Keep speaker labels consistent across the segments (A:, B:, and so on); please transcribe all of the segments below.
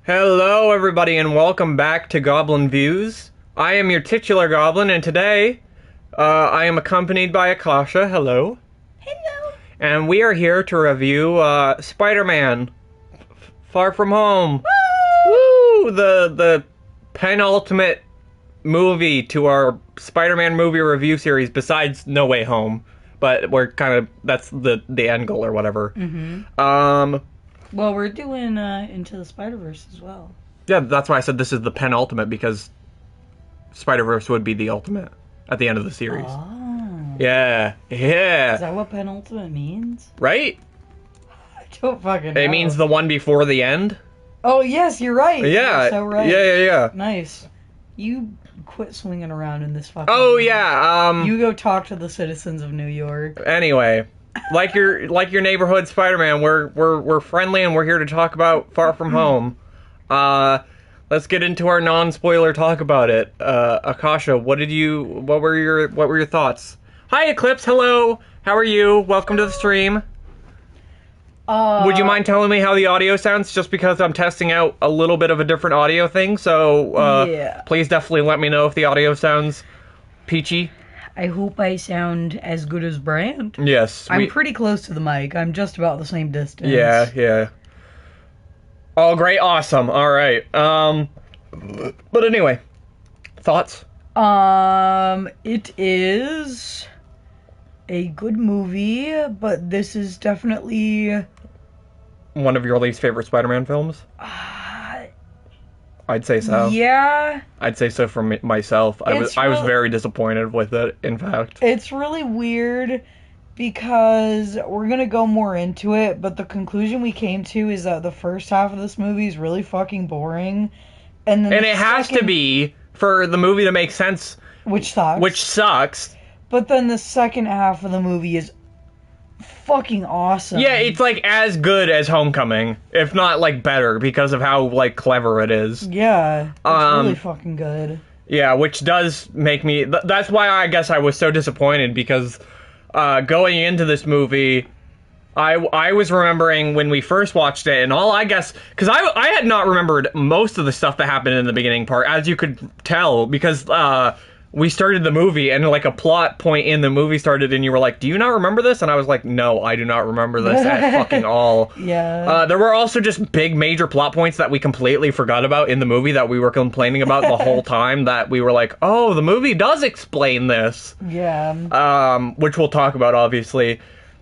A: Hello, everybody, and welcome back to Goblin Views. I am your titular goblin, and today, I am accompanied by Akasha. Hello.
B: Hello.
A: And we are here to review, Spider-Man Far From Home. Woo! The penultimate movie to our Spider-Man movie review series, besides No Way Home. But we're kind of, that's the end goal or whatever.
B: Mm-hmm. Well, we're doing Into the Spider-Verse as well.
A: Yeah, that's why I said this is the penultimate, because Spider-Verse would be the ultimate at the end of the series.
B: Oh.
A: Yeah.
B: Is that what penultimate means?
A: Right?
B: I don't fucking know.
A: It means the one before the end?
B: Oh, yes, you're right.
A: Yeah.
B: You're so right.
A: Yeah.
B: Nice. You quit swinging around in this fucking
A: Oh,
B: room.
A: yeah,
B: You go talk to the citizens of New York.
A: Anyway, like your neighborhood Spider-Man, we're friendly and we're here to talk about Far From Home. Let's get into our non-spoiler talk about it. Akasha, what were your thoughts? Hi, Eclipse. Hello. How are you? Welcome to the stream. Would you mind telling me how the audio sounds? Just because I'm testing out a little bit of a different audio thing, so
B: yeah.
A: Please definitely let me know if the audio sounds peachy.
B: I hope I sound as good as Brand.
A: Yes.
B: I'm pretty close to the mic. I'm just about the same distance.
A: Yeah. Oh, great, awesome. All right. But anyway, thoughts?
B: It is a good movie, but this is definitely
A: One of your least favorite Spider-Man films? I'd say so.
B: Yeah.
A: I'd say so for myself. I was very disappointed with it, in fact.
B: It's really weird because we're gonna go more into it, but the conclusion we came to is that the first half of this movie is really fucking boring. And then
A: it has to be for the movie to make sense.
B: Which sucks. But then the second half of the movie is fucking awesome.
A: Yeah, it's like as good as Homecoming, if not like better, because of how like clever it is.
B: Yeah, it's really fucking good.
A: Yeah, which does make me. That's why I guess I was so disappointed, because going into this movie, I was remembering when we first watched it, and because I had not remembered most of the stuff that happened in the beginning part, as you could tell, because we started the movie, and like a plot point in the movie started, and you were like, do you not remember this? And I was like, no, I do not remember this at fucking all.
B: Yeah.
A: There were also just big major plot points that we completely forgot about in the movie that we were complaining about the whole time, that we were like, oh, the movie does explain this.
B: Yeah.
A: Which we'll talk about, obviously.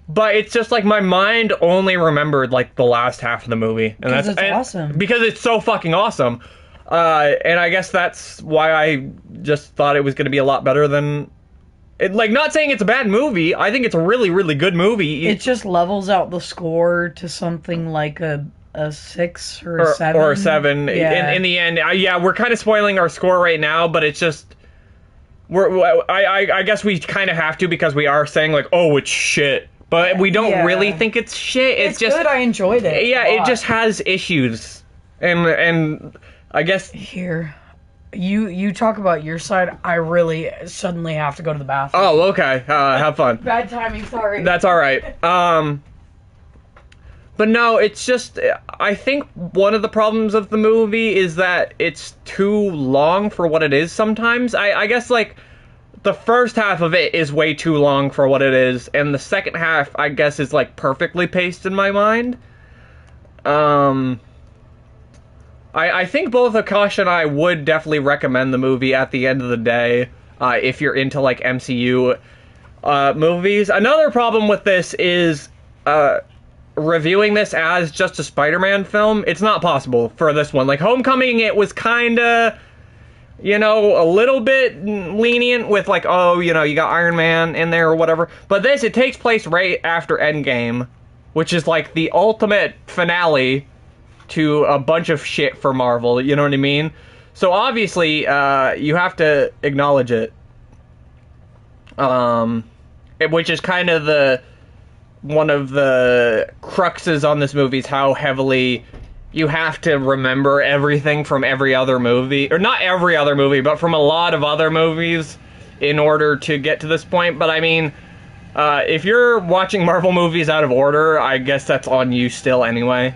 A: But it's just like my mind only remembered like the last half of the movie. And
B: it's awesome.
A: Because it's so fucking awesome. And I guess that's why I just thought it was going to be a lot better than... not saying it's a bad movie. I think it's a really, really good movie.
B: It just levels out the score to something like a 6 or a 7.
A: Or a 7.
B: Yeah.
A: In the end, we're kind of spoiling our score right now, but it's just... I guess we kind of have to, because we are saying like, oh, it's shit. But we don't really think it's shit.
B: It's just good. I enjoyed it.
A: Yeah, it just has issues. And I guess...
B: Here. You talk about your side. I really suddenly have to go to the bathroom.
A: Oh, okay. Have fun.
B: Bad timing, sorry.
A: That's alright. But no, it's just... I think one of the problems of the movie is that it's too long for what it is sometimes. I guess, like... The first half of it is way too long for what it is, and the second half, I guess, is, like, perfectly paced in my mind. I think both Akasha and I would definitely recommend the movie at the end of the day, if you're into, like, MCU movies. Another problem with this is, reviewing this as just a Spider-Man film. It's not possible for this one. Like, Homecoming, it was kinda... a little bit lenient with, like, oh, you got Iron Man in there or whatever. But this, it takes place right after Endgame, which is, like, the ultimate finale to a bunch of shit for Marvel, you know what I mean? So, obviously, you have to acknowledge it. Which is kind of one of the cruxes on this movie, is how heavily... you have to remember everything from every other movie, or not every other movie, but from a lot of other movies in order to get to this point. But I mean, if you're watching Marvel movies out of order, I guess that's on you still anyway.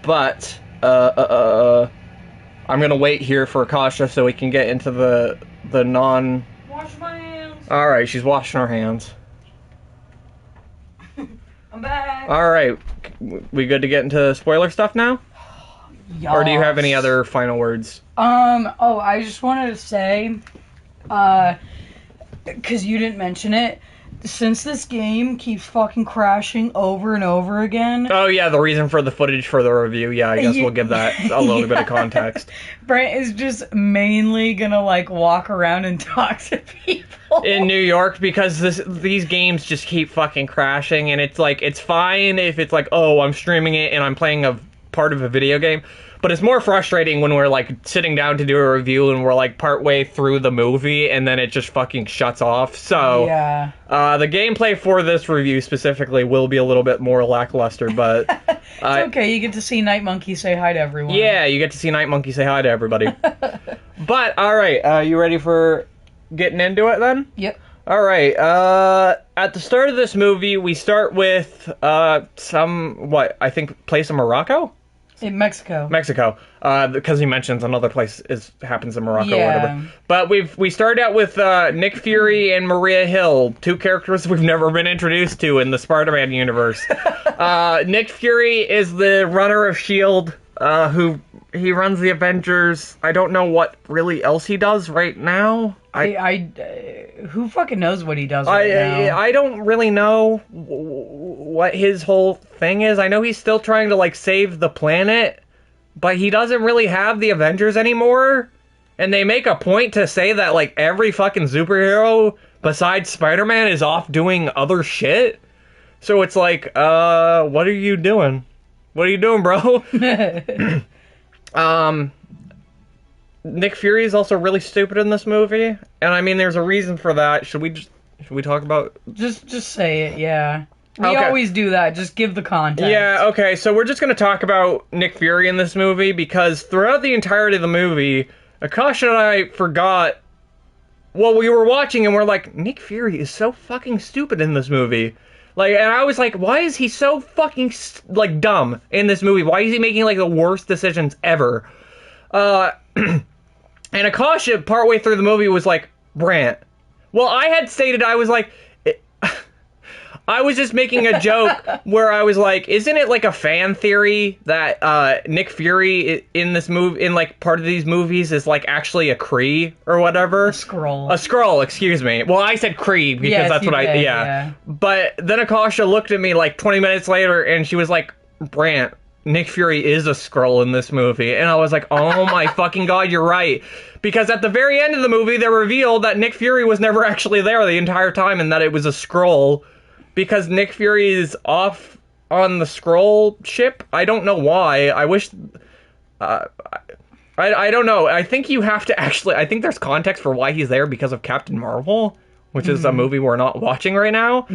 A: But I'm gonna wait here for Akasha so we can get into the non.
B: Wash my hands.
A: All right, she's washing her hands.
B: I'm back.
A: All right, we good to get into spoiler stuff now?
B: Yes.
A: Or do you have any other final words?
B: Oh, I just wanted to say, because you didn't mention it, since this game keeps fucking crashing over and over again.
A: Oh yeah, the reason for the footage for the review. Yeah, I guess we'll give that a little bit of context.
B: Brent is just mainly gonna like walk around and talk to people
A: in New York because these games just keep fucking crashing, and it's like it's fine if it's like, oh, I'm streaming it and I'm playing a part of a video game. But it's more frustrating when we're, like, sitting down to do a review and we're, like, partway through the movie and then it just fucking shuts off. So,
B: yeah.
A: The gameplay for this review specifically will be a little bit more lackluster, but...
B: It's okay, you get to see Night Monkey say hi to everyone.
A: Yeah, you get to see Night Monkey say hi to everybody. But, alright, you ready for getting into it, then?
B: Yep.
A: Alright, at the start of this movie, we start with, I think, place in Morocco?
B: In Mexico.
A: Mexico, because he mentions another place happens in Morocco or
B: Yeah.
A: whatever. But we started out with Nick Fury and Maria Hill, two characters we've never been introduced to in the Spider-Man universe. Nick Fury is the runner of S.H.I.E.L.D., who he runs the Avengers. I don't know what really else he does right now.
B: Who fucking knows what he does right now?
A: I don't really know what his whole thing is. I know he's still trying to, like, save the planet, but he doesn't really have the Avengers anymore. And they make a point to say that, like, every fucking superhero besides Spider-Man is off doing other shit. So it's like, what are you doing? What are you doing, bro? Nick Fury is also really stupid in this movie, and I mean, there's a reason for that. Should we talk about?
B: Just say it, yeah. We always do that. Just give the context.
A: Yeah, okay. So we're just gonna talk about Nick Fury in this movie because throughout the entirety of the movie, Akasha and I forgot. Well, we were watching and we're like, Nick Fury is so fucking stupid in this movie. Like, and I was like, why is he so fucking like dumb in this movie? Why is he making like the worst decisions ever? And Akasha, partway through the movie, was like, Brant. Well, I had stated, I was like, I was just making a joke where I was like, isn't it like a fan theory that Nick Fury in this movie, in like part of these movies, is like actually a Kree or whatever?
B: A Skrull.
A: A Skrull, excuse me. Well, I said Kree because
B: yes,
A: that's what
B: did,
A: yeah. But then Akasha looked at me like 20 minutes later and she was like, Brant, Nick Fury is a Skrull in this movie. And I was like, oh my fucking god, you're right. Because at the very end of the movie, they revealed that Nick Fury was never actually there the entire time and that it was a Skrull. Because Nick Fury is off on the Skrull ship. I don't know why. I wish... I don't know. I think you have to actually... I think there's context for why he's there because of Captain Marvel, which is a movie we're not watching right now.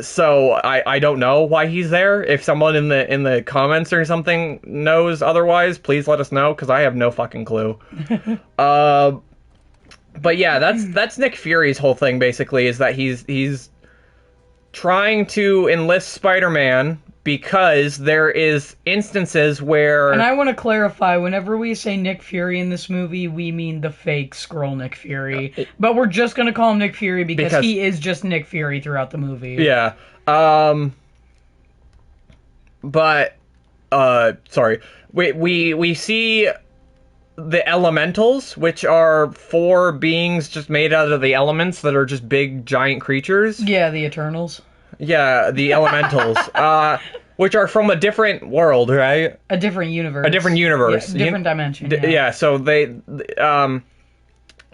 A: So I don't know why he's there. If someone in the comments or something knows otherwise, please let us know, because I have no fucking clue. But yeah, that's Nick Fury's whole thing, basically, is that he's trying to enlist Spider-Man because there is instances where...
B: And I want to clarify, whenever we say Nick Fury in this movie, we mean the fake Skrull Nick Fury. But we're just going to call him Nick Fury because he is just Nick Fury throughout the movie.
A: Yeah. But, sorry. We see the elementals, which are 4 beings just made out of the elements that are just big, giant creatures.
B: Yeah, the Eternals.
A: Yeah, the elementals. Which are from a different world, right?
B: A different universe.
A: A different universe.
B: Yeah, different dimension.
A: Yeah, so they... and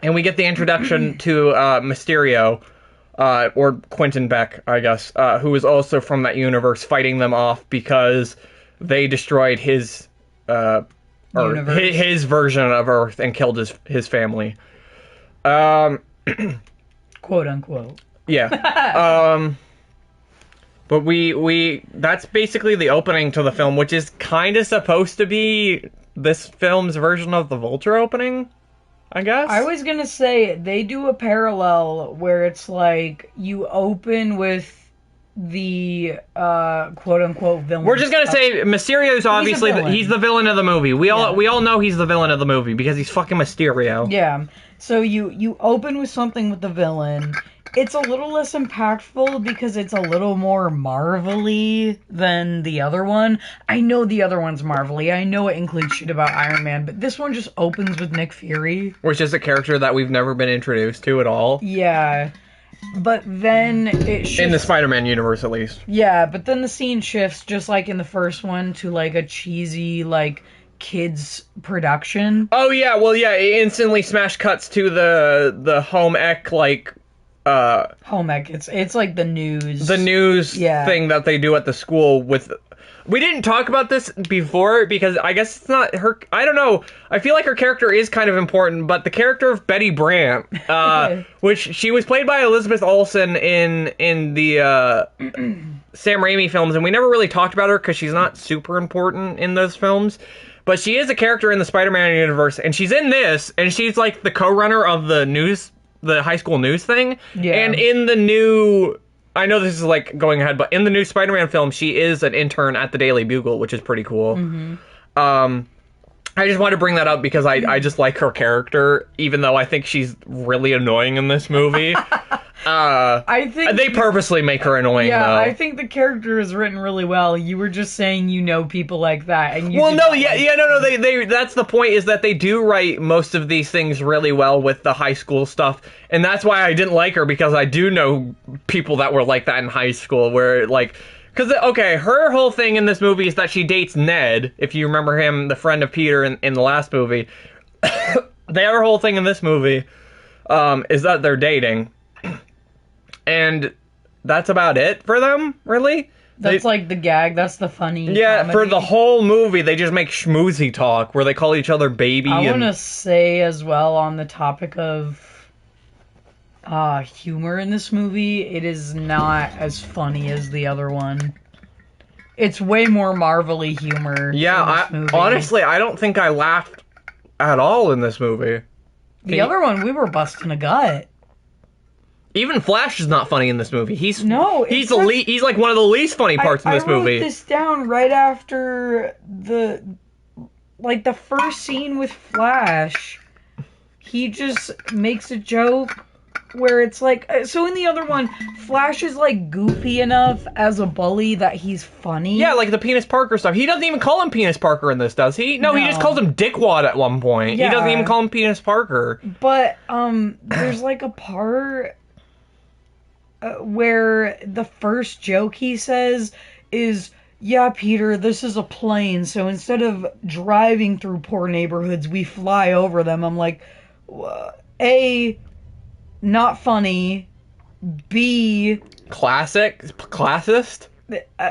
A: we get the introduction to Mysterio, or Quentin Beck, I guess, who is also from that universe, fighting them off because they destroyed his... his version of Earth and killed his family.
B: Quote unquote.
A: Yeah. But that's basically the opening to the film, which is kind of supposed to be this film's version of the Vulture opening, I guess.
B: I was gonna say, they do a parallel where it's like, you open with the quote unquote villain.
A: We're just gonna say Mysterio's obviously he's the villain of the movie. We all know he's the villain of the movie because he's fucking Mysterio.
B: Yeah. So you open with something with the villain. It's a little less impactful because it's a little more Marvel-y than the other one. I know the other one's Marvel-y. I know it includes shit about Iron Man, but this one just opens with Nick Fury.
A: Which is a character that we've never been introduced to at all.
B: Yeah. But then it shifts...
A: In the Spider-Man universe, at least.
B: Yeah, but then the scene shifts, just like in the first one, to, like, a cheesy, like, kids production.
A: Oh, yeah, well, yeah, it instantly smash cuts to the home ec, like...
B: home ec, it's like the news.
A: The news thing that they do at the school with... We didn't talk about this before because I guess it's not her... I don't know. I feel like her character is kind of important, but the character of Betty Brant, which she was played by Elizabeth Olsen in the Sam Raimi films, and we never really talked about her because she's not super important in those films. But she is a character in the Spider-Man universe, and she's in this, and she's like the co-runner of the high school news thing.
B: Yeah.
A: And in the new... I know this is like going ahead, but in the new Spider-Man film, she is an intern at the Daily Bugle, which is pretty cool.
B: Mm-hmm.
A: I just wanted to bring that up because I just like her character, even though I think she's really annoying in this movie.
B: I think
A: they purposely make her annoying.
B: Yeah,
A: though.
B: I think the character is written really well. You were just saying you know people like that, and you.
A: Well, no, no. They that's the point is that they do write most of these things really well with the high school stuff, and that's why I didn't like her because I do know people that were like that in high school, where like. Because, okay, her whole thing in this movie is that she dates Ned, if you remember him, the friend of Peter in the last movie. Their whole thing in this movie is that they're dating. And that's about it for them, really?
B: That's like the gag, that's the funny
A: comedy. For the whole movie, they just make schmoozy talk, where they call each other baby.
B: I want to say as well, on the topic of... humor in this movie, it is not as funny as the other one. It's way more Marvel-y humor.
A: Yeah, honestly, I don't think I laughed at all in this movie.
B: The other one, we were busting a gut.
A: Even Flash is not funny in this movie. He's like one of the least funny parts in this movie.
B: I wrote this down right after the first scene with Flash. He just makes a joke where it's like, so in the other one, Flash is like goofy enough as a bully that he's funny.
A: Yeah, like the Penis Parker stuff. He doesn't even call him Penis Parker in this, does he? No, he just calls him Dickwad at one point. Yeah. He doesn't even call him Penis Parker.
B: But, there's like a part where the first joke he says is, yeah, Peter, this is a plane, so instead of driving through poor neighborhoods, we fly over them. I'm like, not funny. B, classist.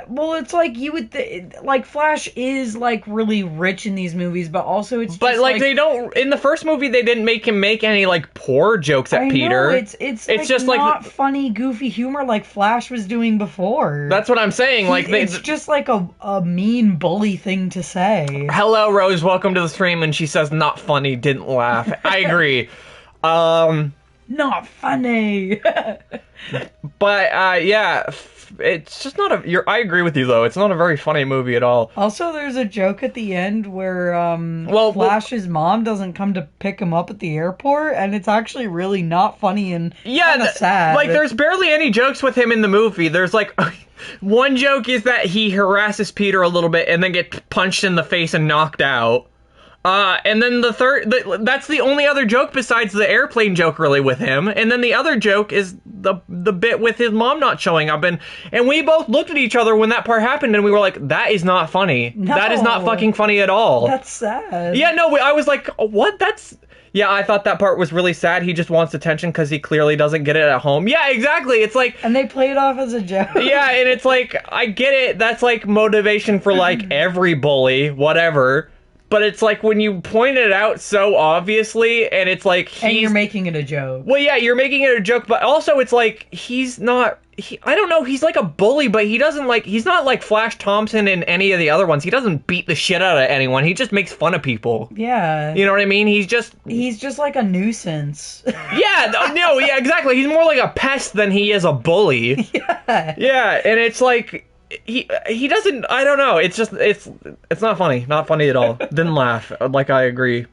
B: Well, it's like you would like Flash is like really rich in these movies, but also it's.
A: But like they don't in the first movie they didn't make him make any like poor jokes at Peter.
B: It's like just not funny, goofy humor like Flash was doing before.
A: That's what I'm saying.
B: It's just like a mean bully thing to say.
A: Hello, Rose. Welcome to the stream. And she says not funny. Didn't laugh. I agree.
B: Not funny.
A: But yeah, it's just not I agree with you though. It's not a very funny movie at all.
B: Also, there's a joke at the end where Flash's mom doesn't come to pick him up at the airport, and it's actually really not funny and kind of sad.
A: Like there's barely any jokes with him in the movie. There's like one joke is that he harasses Peter a little bit and then gets punched in the face and knocked out. And then that's the only other joke besides the airplane joke really with him. And then the other joke is the bit with his mom not showing up. And we both looked at each other when that part happened and we were like, that is not funny. No, that is not fucking funny at all.
B: That's sad.
A: Yeah, no, I was like, what? Yeah, I thought that part was really sad. He just wants attention because he clearly doesn't get it at home. Yeah, exactly. It's like...
B: And they play it off as a joke.
A: Yeah, and it's like, I get it. That's like motivation for like every bully, whatever. but it's like when you point it out so obviously, and it's like
B: And you're making it a joke.
A: Well, yeah, you're making it a joke, but also it's like he's not. I don't know. He's like a bully, but he doesn't like. He's not like Flash Thompson in any of the other ones. He doesn't beat the shit out of anyone. He just makes fun of people.
B: Yeah.
A: You know what I mean? He's just
B: like a nuisance.
A: Yeah. No. Yeah. Exactly. He's more like a pest than he is a bully.
B: Yeah.
A: Yeah, and it's like he doesn't. I don't know. It's just it's not funny. Not funny at all. Didn't laugh. Like I agree.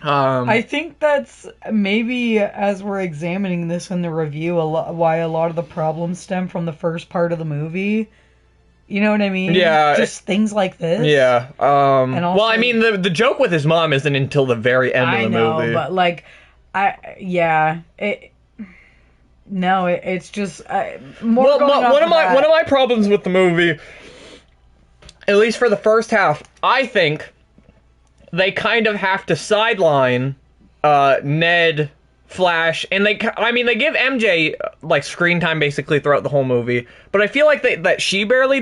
B: I think that's maybe, as we're examining this in the review, why a lot of the problems stem from the first part of the movie. You know what I mean?
A: Yeah.
B: Just things like this.
A: Yeah.
B: And also,
A: well, I mean, the joke with his mom isn't until the very end of the movie.
B: But like, it's just more.
A: Well, one of my problems with the movie, at least for the first half, I think they kind of have to sideline Ned, Flash, and they give MJ like screen time basically throughout the whole movie, but I feel like that she barely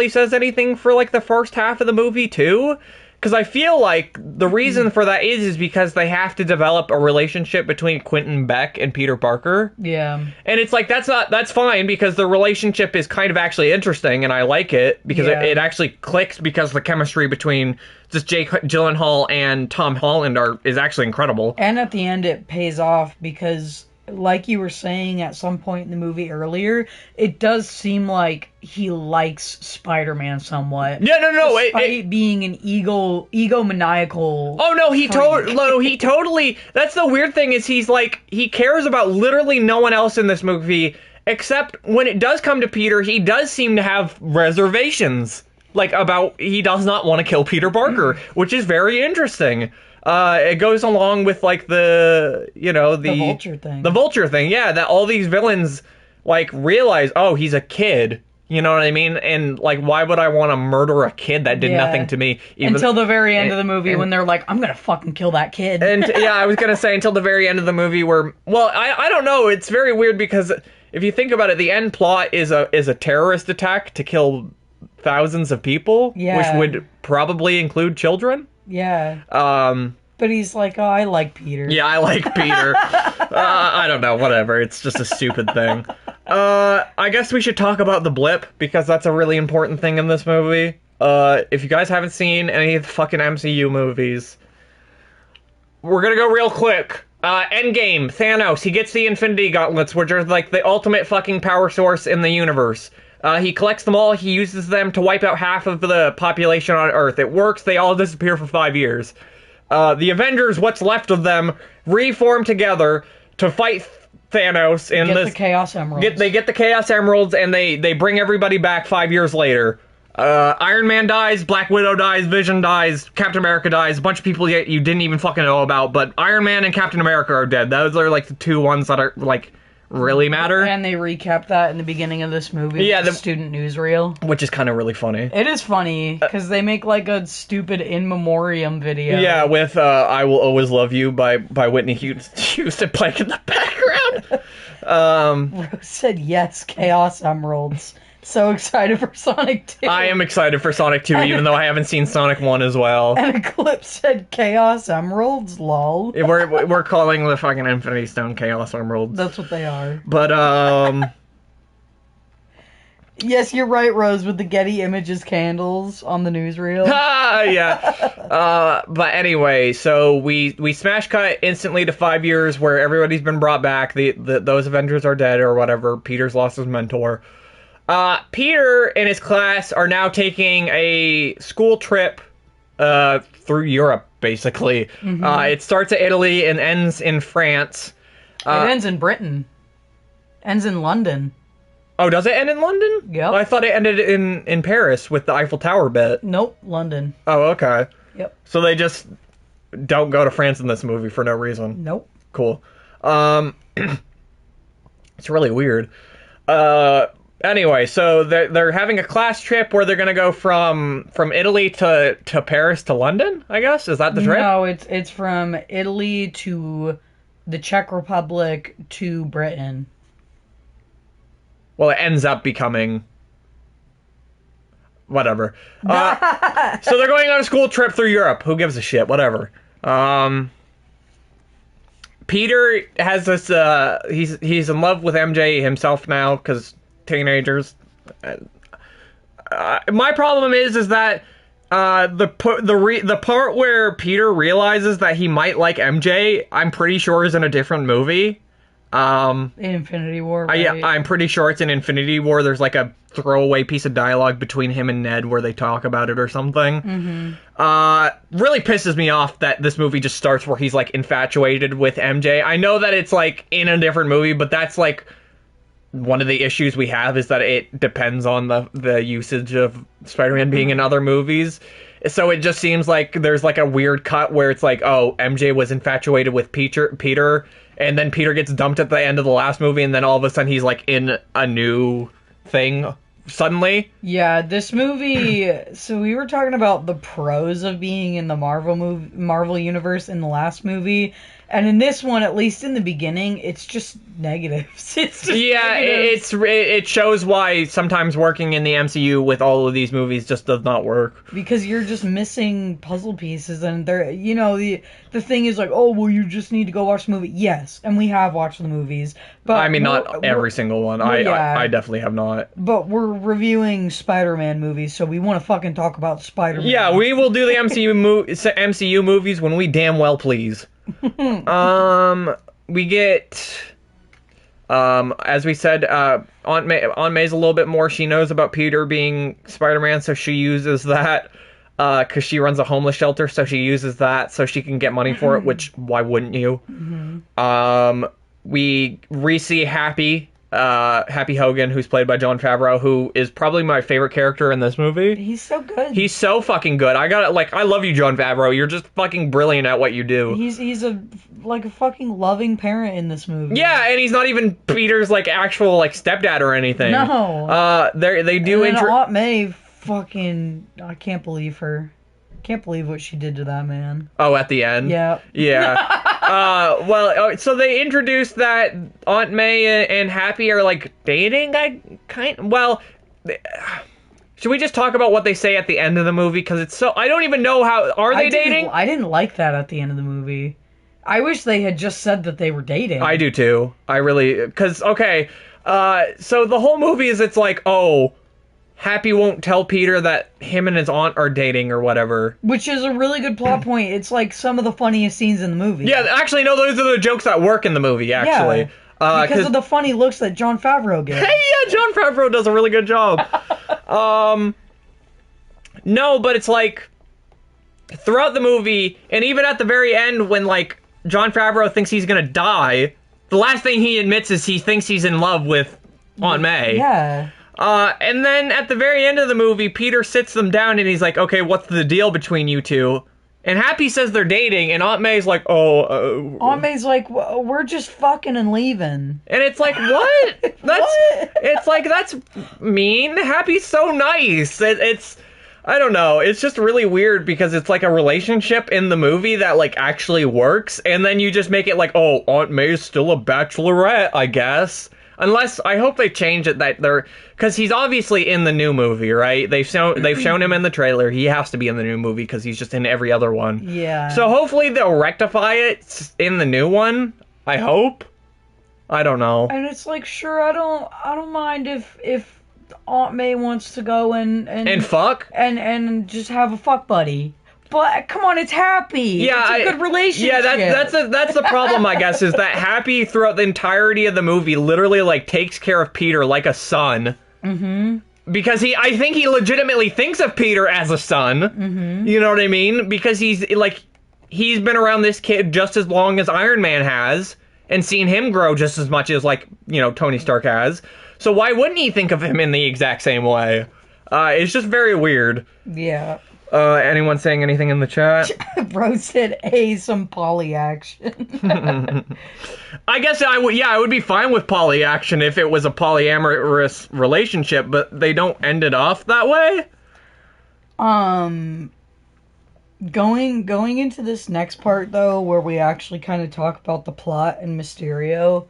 A: says anything for like the first half of the movie too. Because I feel like the reason for that is because they have to develop a relationship between Quentin Beck and Peter Parker.
B: Yeah.
A: And it's like, that's fine because the relationship is kind of actually interesting and I like it because it actually clicks because the chemistry between just Jake Gyllenhaal and Tom Holland is actually incredible.
B: And at the end it pays off because, like you were saying at some point in the movie earlier, it does seem like he likes Spider-Man somewhat.
A: Yeah, no.
B: Despite being an egomaniacal.
A: Oh no, he totally. That's the weird thing is he cares about literally no one else in this movie except when it does come to Peter. He does seem to have reservations, he does not want to kill Peter Parker, which is very interesting. It goes along with like the Vulture thing. The Vulture thing, yeah. That all these villains realize, oh, he's a kid. You know what I mean? And why would I want to murder a kid that did nothing to me?
B: Until the very end of the movie when they're like, I'm gonna fucking kill that kid.
A: And yeah, I was gonna say until the very end of the movie where, well, I don't know. It's very weird because if you think about it, the end plot is a terrorist attack to kill thousands of people, which would probably include children.
B: Yeah. But he's like, oh, I like Peter.
A: Yeah, I like Peter. I don't know, whatever. It's just a stupid thing. I guess we should talk about the blip, because that's a really important thing in this movie. If you guys haven't seen any of the fucking MCU movies, we're gonna go real quick. Endgame, Thanos, he gets the Infinity Gauntlets, which are the ultimate fucking power source in the universe. He collects them all, he uses them to wipe out half of the population on Earth. It works, they all disappear for 5 years. The Avengers, what's left of them, reform together to fight Thanos in
B: Get the Chaos Emeralds.
A: They get the Chaos Emeralds, and they bring everybody back 5 years later. Iron Man dies, Black Widow dies, Vision dies, Captain America dies, a bunch of people you didn't even fucking know about, but Iron Man and Captain America are dead. Those are the two ones that are really matter.
B: And they recap that in the beginning of this movie. Yeah, the student newsreel,
A: which is kind of really funny.
B: It is funny because they make a stupid in memoriam video.
A: Yeah, with "I Will Always Love You" by Whitney Houston playing in the background.
B: Rose said yes, Chaos Emeralds. So excited for Sonic 2.
A: I am excited for Sonic 2, even though I haven't seen Sonic 1 as well.
B: And Eclipse said Chaos Emeralds, lol.
A: We're calling the fucking Infinity Stone Chaos Emeralds.
B: That's what they are.
A: But,
B: yes, you're right, Rose, with the Getty Images candles on the newsreel.
A: Yeah. But anyway, so we smash cut instantly to 5 years where everybody's been brought back. Those Avengers are dead or whatever. Peter's lost his mentor. Peter and his class are now taking a school trip through Europe, basically. Mm-hmm. It starts at Italy and ends in France.
B: It ends in Britain. Ends in London.
A: Oh, does it end in London?
B: Yep.
A: I thought it ended in Paris with the Eiffel Tower bit.
B: Nope, London.
A: Oh, okay.
B: Yep.
A: So they just don't go to France in this movie for no reason.
B: Nope.
A: Cool. It's really weird. Anyway, so they're having a class trip where they're going to go from Italy to Paris to London, I guess? Is that the trip?
B: No, it's from Italy to the Czech Republic to Britain.
A: Well, it ends up becoming... whatever. So they're going on a school trip through Europe. Who gives a shit? Whatever. Peter has this, he's in love with MJ himself now, because teenagers. My problem is that the part where Peter realizes that he might like MJ, I'm pretty sure is in a different movie.
B: Infinity War, right?
A: Yeah, I'm pretty sure it's in Infinity War. There's like a throwaway piece of dialogue between him and Ned where they talk about it or something. Really pisses me off that this movie just starts where he's like infatuated with MJ. I know that it's like in a different movie, but that's like one of the issues we have, is that it depends on the usage of Spider-Man being in other movies. So it just seems like there's like a weird cut where it's like, oh, MJ was infatuated with Peter, and then Peter gets dumped at the end of the last movie, and then all of a sudden he's like in a new thing suddenly.
B: Yeah, this movie. So we were talking about the pros of being in the Marvel universe in the last movie, and in this one, at least in the beginning, it's just negatives. It's just negatives.
A: It shows why sometimes working in the MCU with all of these movies just does not work,
B: because you're just missing puzzle pieces, and they're, you know, the thing is like, oh, well, you just need to go watch the movie. Yes, and we have watched the movies, but
A: I mean, not every single one. I definitely have not.
B: But we're reviewing Spider-Man movies, so we want to fucking talk about Spider-Man.
A: Yeah, we will do the MCU movies when we damn well please. We get, as we said, Aunt May's a little bit more. She knows about Peter being Spider-Man, so she uses that, because she runs a homeless shelter, so she uses that so she can get money for it, which, why wouldn't you? We re-see Happy Hogan, who's played by Jon Favreau, who is probably my favorite character in this movie.
B: He's so good.
A: He's so fucking good. I love you, Jon Favreau. You're just fucking brilliant at what you do.
B: He's a fucking loving parent in this movie.
A: Yeah, and he's not even Peter's like actual like stepdad or anything.
B: No.
A: They do.
B: And then Aunt May, fucking, I can't believe her. Can't believe what she did to that man.
A: Oh, at the end?
B: Yeah.
A: Well, so they introduced that Aunt May and Happy are, like, dating? Should we just talk about what they say at the end of the movie? Because it's so... I don't even know how... Are they dating?
B: I didn't like that at the end of the movie. I wish they had just said that they were dating.
A: I do, too. I really... Because, okay, so the whole movie is, it's like, oh... Happy won't tell Peter that him and his aunt are dating or whatever.
B: Which is a really good plot point. It's like some of the funniest scenes in the movie.
A: Yeah, actually, no, those are the jokes that work in the movie, actually.
B: Yeah, because of the funny looks that Jon Favreau gives.
A: Hey, yeah, Jon Favreau does a really good job. No, but it's like, throughout the movie, and even at the very end when, like, Jon Favreau thinks he's gonna die, the last thing he admits is he thinks he's in love with Aunt May.
B: Yeah.
A: And then at the very end of the movie, Peter sits them down and he's like, okay, what's the deal between you two? And Happy says they're dating, and Aunt May's like,
B: Aunt May's like, we're just fucking and leaving.
A: And it's like, what? It's like, that's mean. Happy's so nice. It's, I don't know. It's just really weird because it's like a relationship in the movie that, like, actually works, and then you just make it like, oh, Aunt May's still a bachelorette, I guess. Unless, I hope they change it that they're... Because he's obviously in the new movie, right? They've shown him in the trailer. He has to be in the new movie because he's just in every other one.
B: Yeah.
A: So hopefully they'll rectify it in the new one. I hope. I don't know.
B: And it's like, sure, I don't mind if Aunt May wants to go and
A: fuck?
B: And just have a fuck buddy. But come on, it's Happy.
A: Yeah,
B: it's a good relationship.
A: Yeah, that's the problem, I guess, is that Happy throughout the entirety of the movie literally like takes care of Peter like a son. Mm-hmm. Because I think he legitimately thinks of Peter as a son. Mm-hmm. You know what I mean? Because he's been around this kid just as long as Iron Man has, and seen him grow just as much as, like, you know, Tony Stark has. So why wouldn't he think of him in the exact same way? It's just very weird.
B: Yeah.
A: Anyone saying anything in the chat?
B: Bro said, hey, some poly action.
A: I guess I would be fine with poly action if it was a polyamorous relationship, but they don't end it off that way?
B: Going into this next part, though, where we actually kind of talk about the plot and Mysterio,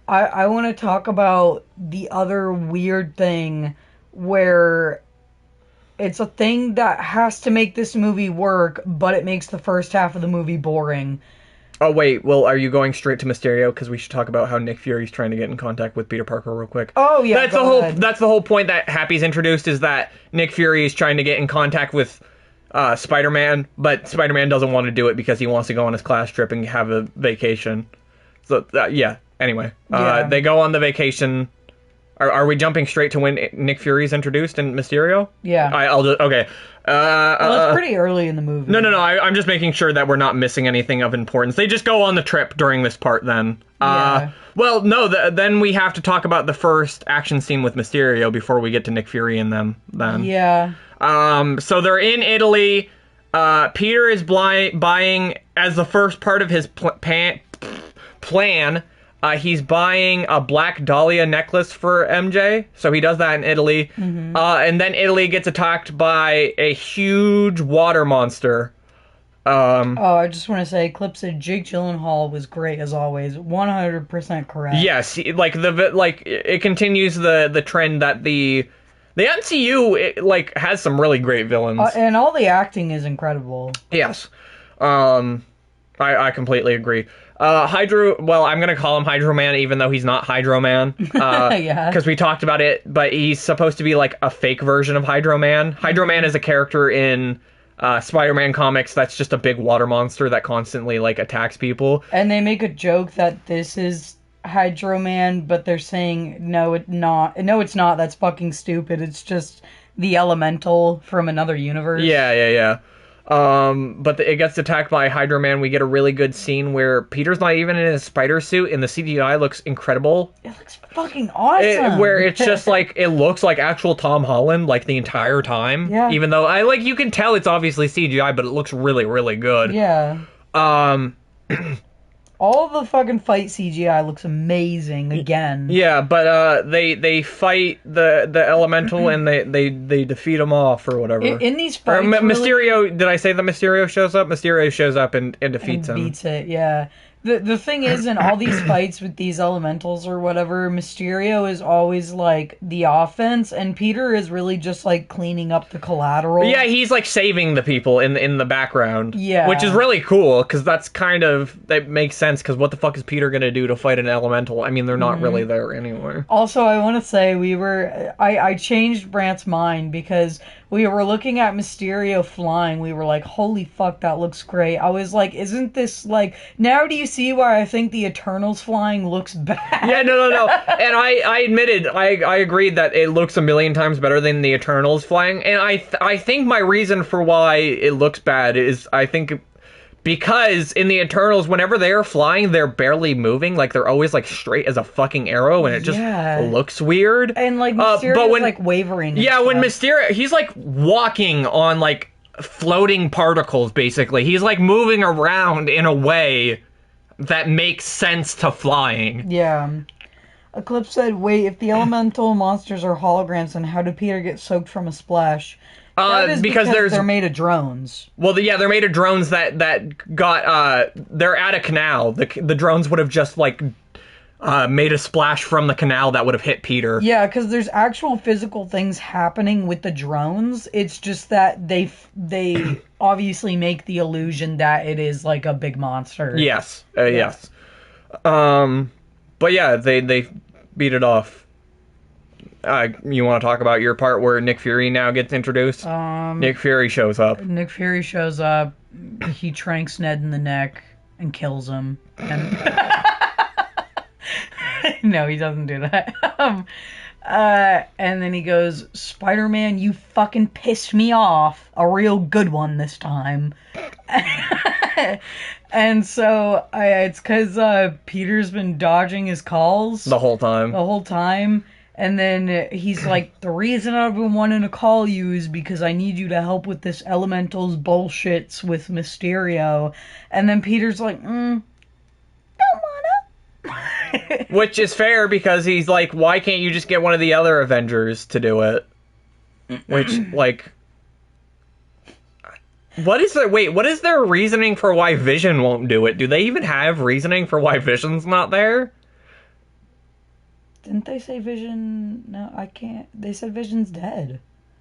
B: I want to talk about the other weird thing where It's a thing that has to make this movie work, but it makes the first half of the movie boring.
A: Oh, wait, well, are you going straight to Mysterio? Because we should talk about how Nick Fury's trying to get in contact with Peter Parker real quick.
B: Oh, yeah,
A: That's the whole point that Happy's introduced, is that Nick Fury is trying to get in contact with Spider-Man, but Spider-Man doesn't want to do it because he wants to go on his class trip and have a vacation. So, yeah, anyway. They go on the vacation. Are we jumping straight to when Nick Fury's introduced in Mysterio?
B: Yeah.
A: I'll just... Okay.
B: Well, it's pretty early in the movie.
A: No. I'm just making sure that we're not missing anything of importance. They just go on the trip during this part then.
B: Yeah.
A: Well, no, then we have to talk about the first action scene with Mysterio before we get to Nick Fury and them then.
B: Yeah.
A: So they're in Italy. Peter is buying, as the first part of his plan, he's buying a Black Dahlia necklace for MJ, so he does that in Italy.
B: Mm-hmm.
A: And then Italy gets attacked by a huge water monster.
B: I just want to say, Clip said Jake Gyllenhaal was great as always. 100% correct.
A: Yes, it continues the trend that the MCU has some really great villains,
B: and all the acting is incredible.
A: Yes, I completely agree. Hydro, well, I'm going to call him Hydro Man, even though he's not Hydro Man.
B: Yeah.
A: Because we talked about it, but he's supposed to be like a fake version of Hydro Man. Hydro Man is a character in Spider-Man comics that's just a big water monster that constantly attacks people.
B: And they make a joke that this is Hydro Man, but they're saying, no, it's not. No, it's not. That's fucking stupid. It's just the elemental from another universe.
A: Yeah. But it gets attacked by Hydro Man. We get a really good scene where Peter's not even in his spider suit, and the CGI looks incredible.
B: It looks fucking awesome.
A: Where it's just it looks like actual Tom Holland the entire time.
B: Yeah.
A: Even though you can tell it's obviously CGI, but it looks really, really good.
B: Yeah. All the fucking fight CGI looks amazing again.
A: Yeah, but they fight the elemental and they defeat him off or whatever.
B: In these fights,
A: Mysterio. Did I say that Mysterio shows up? Mysterio shows up and defeats him.
B: Beats it. Yeah. The thing is, in all these fights with these elementals or whatever, Mysterio is always the offense, and Peter is really just cleaning up the collateral.
A: Yeah, he's saving the people in the background.
B: Yeah,
A: which is really cool because that makes sense. Because what the fuck is Peter gonna do to fight an elemental? I mean, they're not really there anyway.
B: Also, I want to say I changed Brant's mind because we were looking at Mysterio flying. We were like, holy fuck, that looks great. I was like, isn't this now do you see why I think the Eternals flying looks bad?
A: Yeah, no. And I admitted, I agreed that it looks a million times better than the Eternals flying. And I think my reason for why it looks bad is, I think, because in the Eternals, whenever they're flying, they're barely moving. They're always straight as a fucking arrow, and it just looks weird.
B: And Mysterio's wavering.
A: Yeah, when Mysterio, he's walking on floating particles, basically. He's moving around in a way that makes sense to flying.
B: Yeah. A clip said, wait, if the elemental monsters are holograms, then how did Peter get soaked from a splash? That is because they're made of drones.
A: Well, they're made of drones that got, they're at a canal. The drones would have just, made a splash from the canal that would have hit Peter.
B: Yeah, because there's actual physical things happening with the drones. It's just that they obviously make the illusion that it is a big monster.
A: Yes. Yes. But yeah, they beat it off. You want to talk about your part where Nick Fury now gets introduced? Nick Fury shows up.
B: He tranks Ned in the neck and kills him. And no, he doesn't do that. And then he goes, Spider-Man, you fucking pissed me off. A real good one this time. And so it's because Peter's been dodging his calls.
A: The whole time.
B: And then he's like, the reason I've been wanting to call you is because I need you to help with this elemental's bullshits with Mysterio. And then Peter's like, don't wanna.
A: Which is fair because he's like, why can't you just get one of the other Avengers to do it? Which, what is their reasoning for why Vision won't do it? Do they even have reasoning for why Vision's not there?
B: Didn't they say Vision? No, I can't. They said Vision's dead.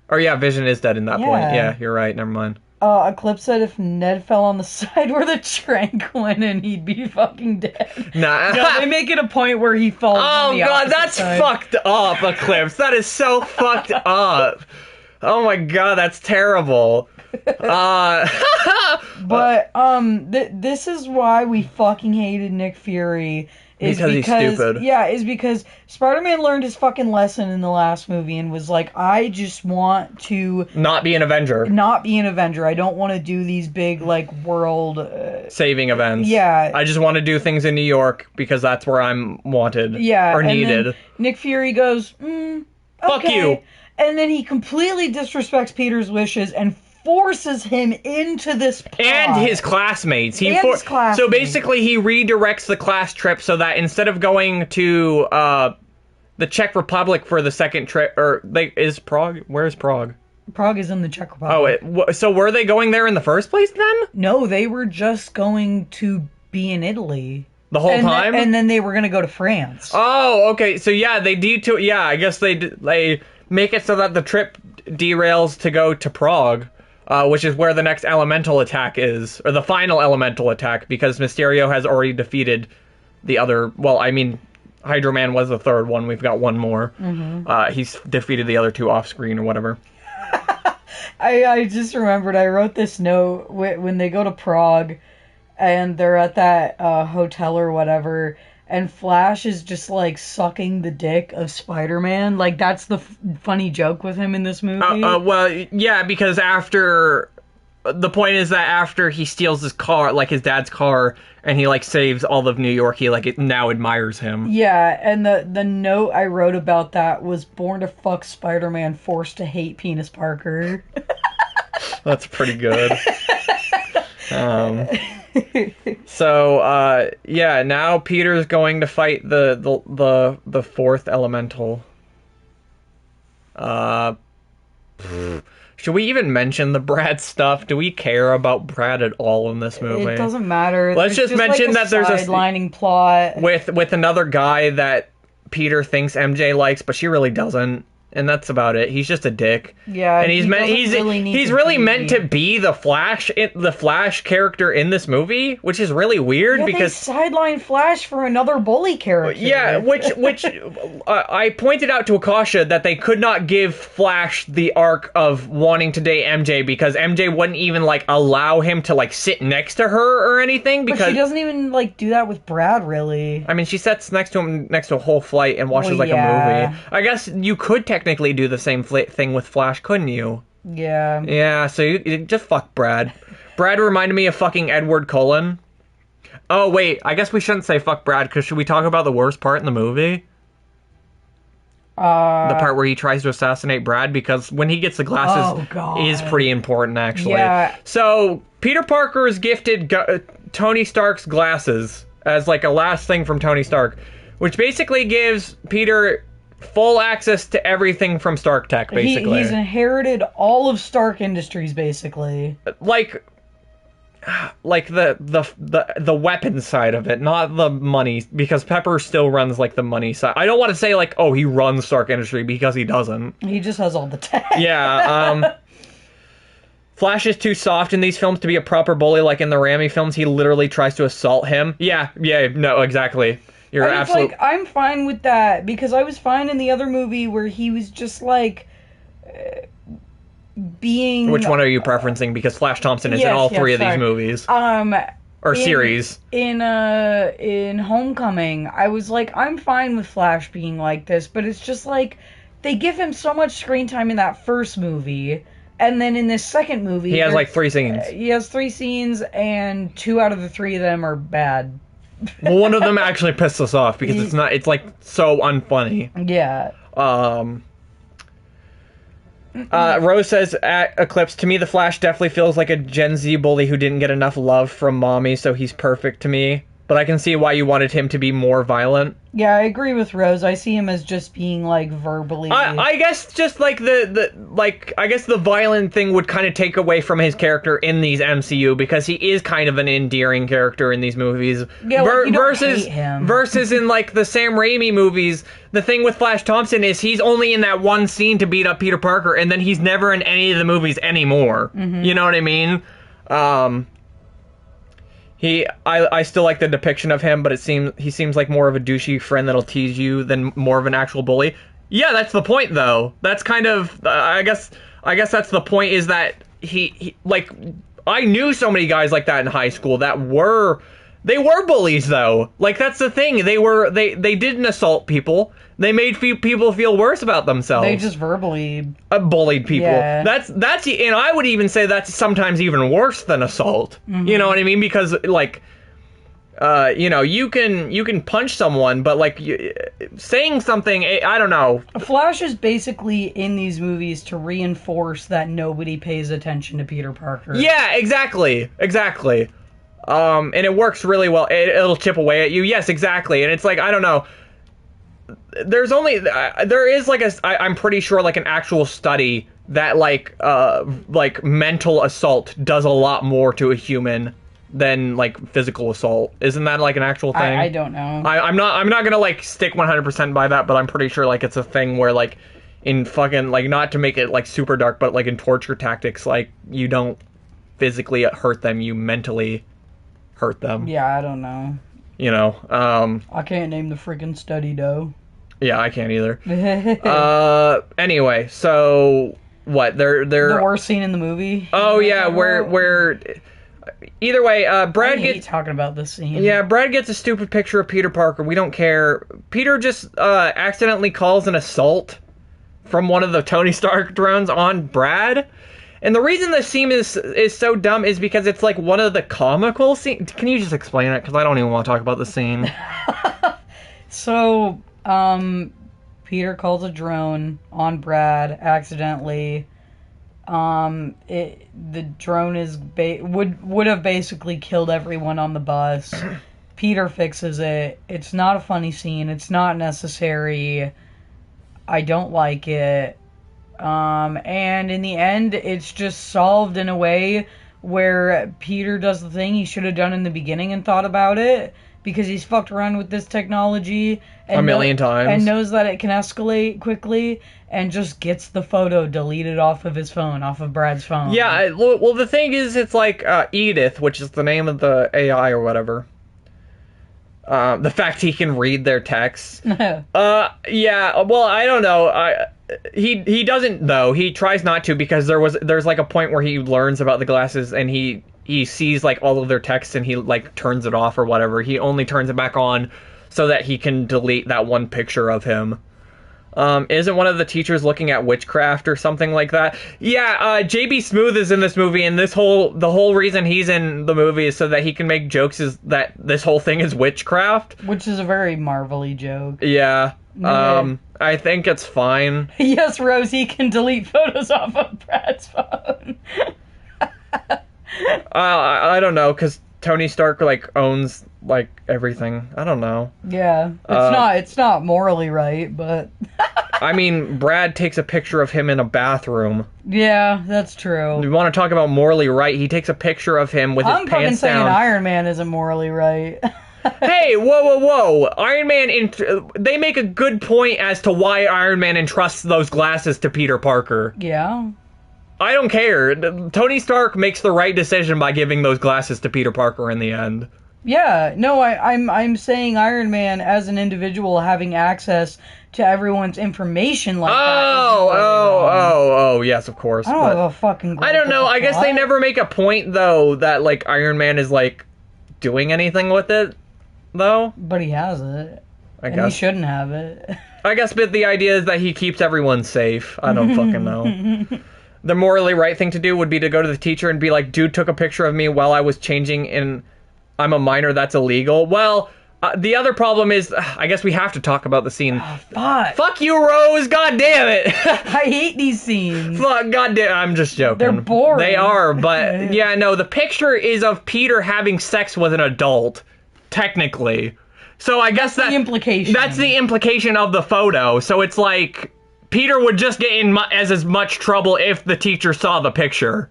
A: Or yeah, Vision is dead in that point.
B: Yeah.
A: Yeah, you're right. Never mind.
B: Eclipse said if Ned fell on the side where the trank went in, he'd be fucking dead.
A: Nah.
B: No, they make it a point where he falls on
A: Oh
B: the
A: god,
B: opposite
A: that's
B: side.
A: fucked up, Eclipse. That is so fucked up. Oh my god, that's terrible.
B: But this is why we fucking hated Nick Fury.
A: Because he's stupid.
B: Yeah, is because Spider-Man learned his fucking lesson in the last movie and was like, I just want to
A: not be an Avenger.
B: not be an Avenger. I don't want to do these big like world
A: Saving events.
B: Yeah.
A: I just want to do things in New York because that's where I'm wanted.
B: Yeah,
A: Or
B: and
A: needed.
B: then Nick Fury goes,
A: Fuck
B: okay.
A: you.
B: And then he completely disrespects Peter's wishes and forces him into this plot.
A: And his classmates.
B: And his classmates.
A: So basically, he redirects the class trip so that instead of going to the Czech Republic for the second trip, or is Prague? Where's Prague?
B: Prague is in the Czech Republic.
A: So were they going there in the first place then?
B: No, they were just going to be in Italy.
A: The whole time?
B: And then they were going to go to France.
A: Oh, okay. So yeah, they detour. Yeah, I guess they make it so that the trip derails to go to Prague. Which is where the next elemental attack is, or the final elemental attack, because Mysterio has already defeated the other. Well, I mean, Hydro Man was the third one. We've got one more. Mm-hmm. He's defeated the other two off screen or whatever.
B: I just remembered I wrote this note when they go to Prague, and they're at that hotel or whatever. And Flash is just, like, sucking the dick of Spider-Man. Like, that's the funny joke with him in this movie.
A: Well, yeah, because the point is that after he steals his car, like his dad's car, and he, like, saves all of New York, he, like, now admires him.
B: Yeah, and the note I wrote about that was born to fuck Spider-Man, forced to hate Penis Parker.
A: That's pretty good. So, yeah, now Peter's going to fight the fourth elemental. Should we even mention the Brad stuff? Do we care about Brad at all in this movie?
B: It doesn't matter.
A: Let's
B: There's
A: just mention
B: like
A: that there's a
B: sidelining plot
A: with another guy that Peter thinks MJ likes, but she really doesn't. And that's about it. He's just a dick.
B: Yeah,
A: and he's really meant to be the Flash character in this movie, which is really weird because
B: they sideline Flash for another bully character.
A: Yeah, which I pointed out to Akasha that they could not give Flash the arc of wanting to date MJ because MJ wouldn't even like allow him to like sit next to her or anything because
B: but she doesn't even like do that with Brad really.
A: I mean, she sits next to him next to a whole flight and watches a movie. I guess you could technically do the same thing with Flash, couldn't you?
B: Yeah.
A: Yeah, so you just fuck Brad. Brad reminded me of fucking Edward Cullen. Oh, wait, I guess we shouldn't say fuck Brad, because should we talk about the worst part in the movie? The part where he tries to assassinate Brad, because when he gets the glasses is pretty important, actually.
B: Yeah.
A: So, Peter Parker is gifted Tony Stark's glasses as like a last thing from Tony Stark, which basically gives Peter full access to everything from Stark Tech, basically.
B: He's inherited all of Stark Industries, basically.
A: Like the weapon side of it, not the money, because Pepper still runs like the money side. I don't want to say like, oh, he runs Stark Industry, because he doesn't.
B: He just has all the tech.
A: Yeah. Flash is too soft in these films to be a proper bully like in the Raimi films. He literally tries to assault him. Yeah, no, exactly. You're absolutely...
B: Like, I'm fine with that, because I was fine in the other movie where he was just, like, being...
A: Which one are you preferencing? Because Flash Thompson is in all three of these movies. Or series.
B: In Homecoming, I was like, I'm fine with Flash being like this, but it's just, like, they give him so much screen time in that first movie, and then in this second movie...
A: He has, like, 3 scenes.
B: He has 3 scenes, and 2 out of the 3 of them are bad.
A: Well, one of them actually pissed us off because it's like so unfunny.
B: Yeah.
A: Rose says at Eclipse, to me the Flash definitely feels like a Gen Z bully who didn't get enough love from mommy, so he's perfect to me. but I can see why you wanted him to be more violent.
B: Yeah, I agree with Rose. I see him as just being, like, verbally...
A: I guess just, like, I guess the violent thing would kind of take away from his character in these MCU, because he is kind of an endearing character in these movies.
B: Yeah, like, you don't hate him.
A: Versus in, like, the Sam Raimi movies, the thing with Flash Thompson is he's only in that one scene to beat up Peter Parker, and then he's never in any of the movies anymore.
B: Mm-hmm.
A: You know what I mean? I still like the depiction of him, but he seems like more of a douchey friend that'll tease you than more of an actual bully. Yeah, that's the point, though. That's kind of I guess that's the point, is that he like, I knew so many guys like that in high school that were bullies, though. Like, that's the thing. They didn't assault people. They made people feel worse about themselves.
B: They just verbally
A: bullied people.
B: Yeah.
A: That's and I would even say that's sometimes even worse than assault.
B: Mm-hmm.
A: You know what I mean? Because, like, you can punch someone, but, like, saying something, I don't know.
B: Flash is basically in these movies to reinforce that nobody pays attention to Peter Parker.
A: Yeah, exactly. And it works really well. It'll chip away at you. Yes, exactly. And it's like, I don't know. There is like I'm pretty sure, like, an actual study that like mental assault does a lot more to a human than, like, physical assault. Isn't that, like, an actual thing?
B: I don't know.
A: I'm not gonna, like, stick 100% by that, but I'm pretty sure, like, it's a thing where, like, in fucking, like, not to make it, like, super dark, but, like, in torture tactics, like, you don't physically hurt them, you mentally hurt them.
B: Yeah, I don't know.
A: You know,
B: I can't name the freaking study, though.
A: Yeah, I can't either. Anyway, so what? They're
B: the worst scene in the movie.
A: Oh yeah, where either way, Brad
B: I hate
A: gets
B: talking about this scene.
A: Yeah, Brad gets a stupid picture of Peter Parker. We don't care. Peter just accidentally calls an assault from one of the Tony Stark drones on Brad. And the reason this scene is so dumb is because it's, like, one of the comical scenes. Can you just explain it? Because I don't even want to talk about the scene.
B: So, Peter calls a drone on Brad accidentally. The drone is would have basically killed everyone on the bus. Peter fixes it. It's not a funny scene. It's not necessary. I don't like it. And in the end, it's just solved in a way where Peter does the thing he should have done in the beginning and thought about it, because he's fucked around with this technology and
A: a million times
B: and knows that it can escalate quickly, and just gets the photo deleted off of his phone, off of Brad's phone.
A: Yeah, well, the thing is, it's like Edith, which is the name of the AI or whatever. The fact he can read their texts. Yeah, well, I don't know. He doesn't, though. He tries not to, because there's like a point where he learns about the glasses and he sees, like, all of their texts and he, like, turns it off or whatever. He only turns it back on so that he can delete that one picture of him. Isn't one of the teachers looking at witchcraft or something like that? Yeah, JB Smoove is in this movie, and the whole reason he's in the movie is so that he can make jokes is that this whole thing is witchcraft.
B: Which is a very Marvel-y joke.
A: Yeah. I think it's fine.
B: Yes, Rosie can delete photos off of Brad's phone.
A: I don't know, because Tony Stark, like, owns, like, everything. I don't know.
B: Yeah. It's not morally right, but...
A: I mean, Brad takes a picture of him in a bathroom.
B: Yeah, that's true.
A: You want to talk about morally right? He takes a picture of him with his pants down.
B: I'm fucking saying Iron Man isn't morally right.
A: Hey, whoa. Iron Man, they make a good point as to why Iron Man entrusts those glasses to Peter Parker.
B: Yeah.
A: I don't care. Tony Stark makes the right decision by giving those glasses to Peter Parker in the end.
B: Yeah, no, I'm saying Iron Man as an individual having access to everyone's information like that.
A: Oh, yes, of course.
B: I don't have a fucking...
A: I don't know. I guess they never make a point, though, that, like, Iron Man is, like, doing anything with it, though.
B: But he has it.
A: I guess.
B: And he shouldn't have it.
A: I guess, but the idea is that he keeps everyone safe. I don't fucking know. The morally right thing to do would be to go to the teacher and be like, dude took a picture of me while I was changing and I'm a minor, that's illegal. Well, the other problem is, I guess we have to talk about the scene.
B: Oh, fuck.
A: Fuck you, Rose, god damn it.
B: I hate these scenes.
A: Fuck, god damn, I'm just joking.
B: They're boring.
A: They are, but yeah, no, the picture is of Peter having sex with an adult. technically. So I guess
B: the implication.
A: That's the implication of the photo. So it's like Peter would just get in as much trouble if the teacher saw the picture.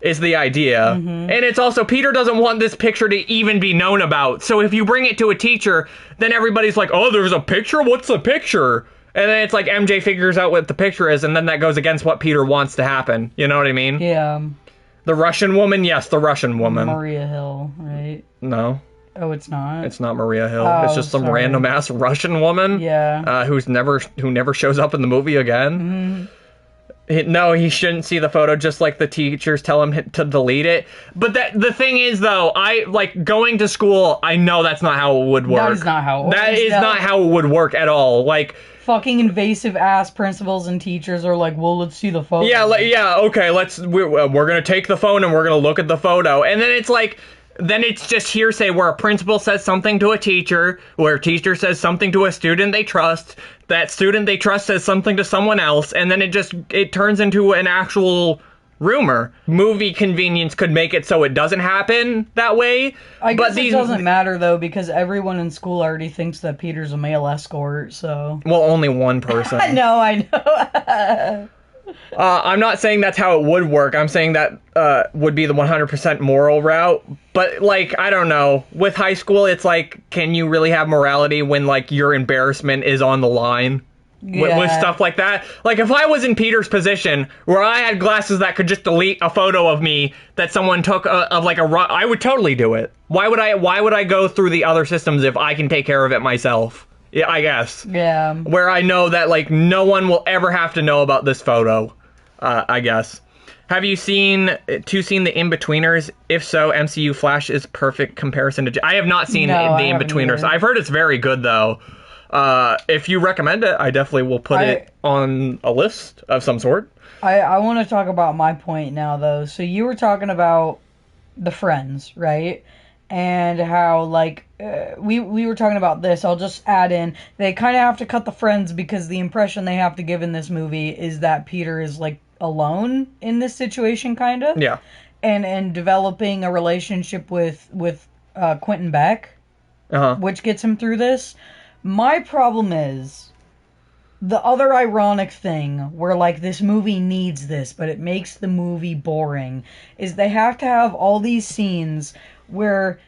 A: Is the idea. And it's also, Peter doesn't want this picture to even be known about. So if you bring it to a teacher, then everybody's like, oh, there's a picture? What's the picture? And then it's like MJ figures out what the picture is, and then that goes against what Peter wants to happen. You know what I mean?
B: Yeah.
A: The Russian woman? Yes, the Russian woman.
B: Maria Hill, right?
A: No.
B: Oh, it's not?
A: It's not Maria Hill.
B: Oh,
A: it's just some
B: sorry.
A: random-ass Russian woman.
B: Yeah.
A: Who never shows up in the movie again. No, he shouldn't see the photo, just like the teachers tell him to delete it. But the thing is, though, going to school, I know that's not how it would work.
B: That is not how it works.
A: That is not how it would work at all. Like,
B: fucking invasive ass principals and teachers are like, well, let's see the photo.
A: Yeah, okay, we're gonna take the phone and we're gonna look at the photo. And then it's like, then it's just hearsay where a principal says something to a teacher, where a teacher says something to a student they trust, that student they trust says something to someone else, and then it turns into an actual rumor. Movie convenience could make it so it doesn't happen that way.
B: I guess it doesn't matter, though, because everyone in school already thinks that Peter's a male escort, so...
A: Well, only one person.
B: No, I know.
A: I'm not saying that's how it would work. I'm saying that would be the 100% moral route. But, like, I don't know. With high school, it's like, can you really have morality when, like, your embarrassment is on the line?
B: Yeah.
A: With stuff like that? Like, if I was in Peter's position, where I had glasses that could just delete a photo of me that someone took I would totally do it. Why would I go through the other systems if I can take care of it myself? Yeah, I guess.
B: Yeah.
A: Where I know that, like, no one will ever have to know about this photo, I guess. Have you seen The In-Betweeners? If so, MCU Flash is perfect comparison to... I have not seen The In-Betweeners. I've heard it's very good, though. If you recommend it, I definitely will put it on a list of some sort.
B: I want to talk about my point now, though. So you were talking about the friends, right? And how, like, we were talking about this. I'll just add in, they kind of have to cut the friends because the impression they have to give in this movie is that Peter is, like, alone in this situation, kind of.
A: Yeah.
B: And developing a relationship with Quentin Beck, which gets him through this. My problem is the other ironic thing where, like, this movie needs this, but it makes the movie boring, is they have to have all these scenes where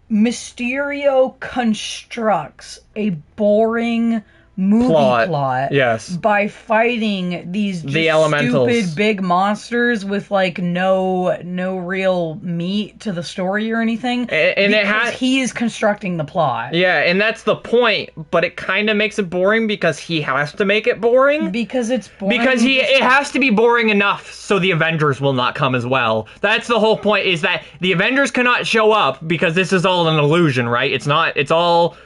B: Mysterio constructs a boring movie plot
A: yes,
B: by fighting these
A: the elementals,
B: stupid big monsters with, like, no real meat to the story or anything.
A: And
B: he is constructing the plot.
A: Yeah, and that's the point, but it kind of makes it boring because he has to make it boring.
B: Because it's boring.
A: Because it has to be boring enough so the Avengers will not come as well. That's the whole point, is that the Avengers cannot show up because this is all an illusion, right? It's all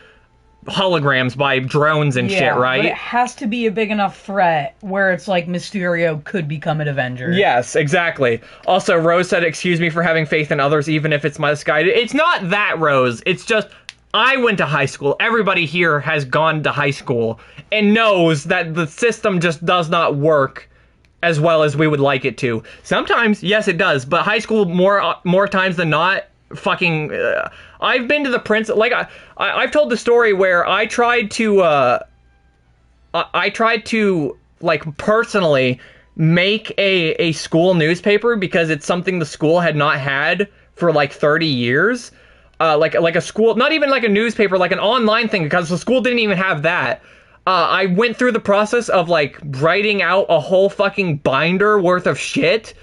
A: holograms by drones and shit, right?
B: But it has to be a big enough threat where it's like Mysterio could become an Avenger.
A: Yes, exactly. Also, Rose said, excuse me for having faith in others, even if it's misguided. It's not that, Rose. It's just, I went to high school. Everybody here has gone to high school and knows that the system just does not work as well as we would like it to. Sometimes, yes, it does, but high school more times than not, fucking... I've been to the Prince... Like, I've told the story where I tried to, like, personally make a school newspaper because it's something the school had not had for, like, 30 years. Like a school... Not even like a newspaper, like an online thing, because the school didn't even have that. I went through the process of, like, writing out a whole fucking binder worth of shit,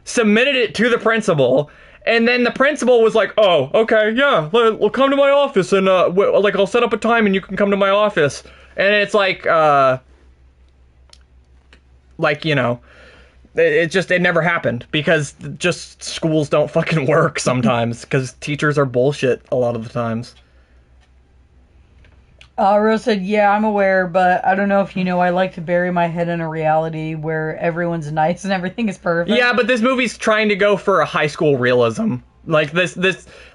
A: submitted it to the principal... And then the principal was like, oh, okay, yeah, we'll come to my office and, like, I'll set up a time and you can come to my office. And it's like, you know, it never happened because just schools don't fucking work sometimes because teachers are bullshit a lot of the times.
B: Rose said, yeah, I'm aware, but I don't know if you know, I like to bury my head in a reality where everyone's nice and everything is perfect.
A: Yeah, but this movie's trying to go for a high school realism. Like, if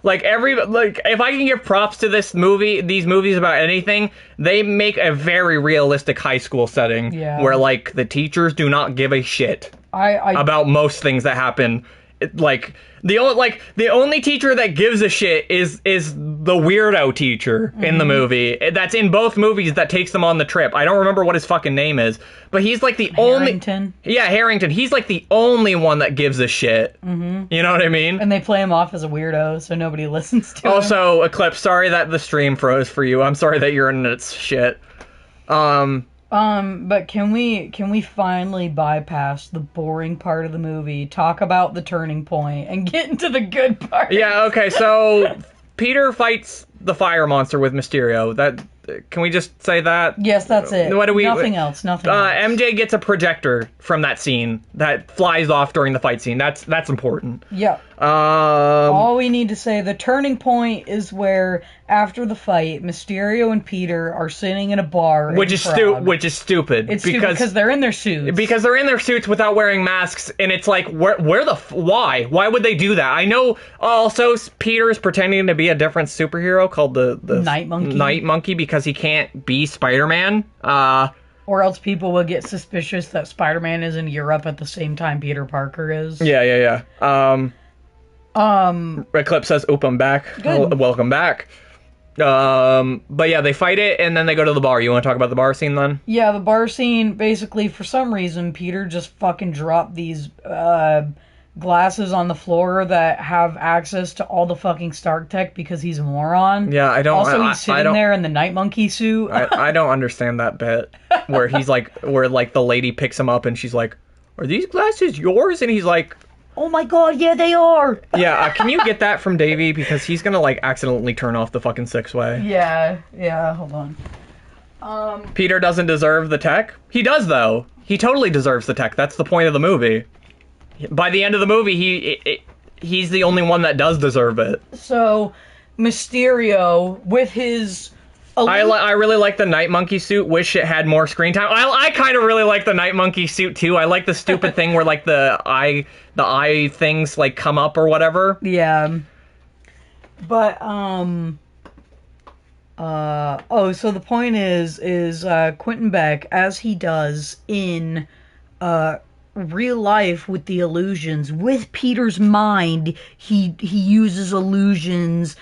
A: I can give props to these movies about anything, they make a very realistic high school setting where, like, the teachers do not give a shit about most things that happen. the only teacher that gives a shit is the weirdo teacher in the movie. That's in both movies that takes them on the trip. I don't remember what his fucking name is, but he's like the
B: Harrington.
A: Harrington. He's like the only one that gives a shit. Mm-hmm. You know what I mean?
B: And they play him off as a weirdo, so nobody listens to him.
A: Also, Eclipse, sorry that the stream froze for you. I'm sorry that you're in its shit.
B: But can we finally bypass the boring part of the movie, talk about the turning point, and get into the good part?
A: Yeah, okay, so Peter fights the fire monster with Mysterio. Can we just say that?
B: Yes, that's it. Nothing else.
A: MJ gets a projector from that scene that flies off during the fight scene. That's important.
B: Yeah. All we need to say, the turning point is where, after the fight, Mysterio and Peter are sitting in a bar
A: which is stupid. It's stupid
B: because they're in their suits.
A: Because they're in their suits without wearing masks, and it's like, why? Why would they do that? I know. Also, Peter is pretending to be a different superhero called the
B: Night
A: Monkey because he can't be Spider-Man.
B: Or else people will get suspicious that Spider-Man is in Europe at the same time Peter Parker is.
A: Yeah. Eclipse says, "Oop, I'm back. Welcome back." But yeah, they fight it, and then they go to the bar. You want to talk about the bar scene then?
B: Yeah, the bar scene, basically, for some reason, Peter just fucking dropped these glasses on the floor that have access to all the fucking Stark tech because he's a moron.
A: Yeah, I don't...
B: Also, he's sitting there in the Night Monkey suit.
A: I don't understand that bit where the lady picks him up and she's like, "Are these glasses yours?" And he's like,
B: "Oh my god, yeah, they are!"
A: Yeah, can you get that from Davey? Because he's gonna, accidentally turn off the fucking six-way.
B: Yeah, hold on.
A: Peter doesn't deserve the tech? He does, though. He totally deserves the tech. That's the point of the movie. By the end of the movie, he's the only one that does deserve it.
B: So, Mysterio, with his...
A: I really like the Night Monkey suit. Wish it had more screen time. I kind of really like the Night Monkey suit too. I like the stupid thing where the eye things come up or whatever.
B: Yeah. But so the point is Quentin Beck, as he does in real life with the illusions, with Peter's mind, he uses illusions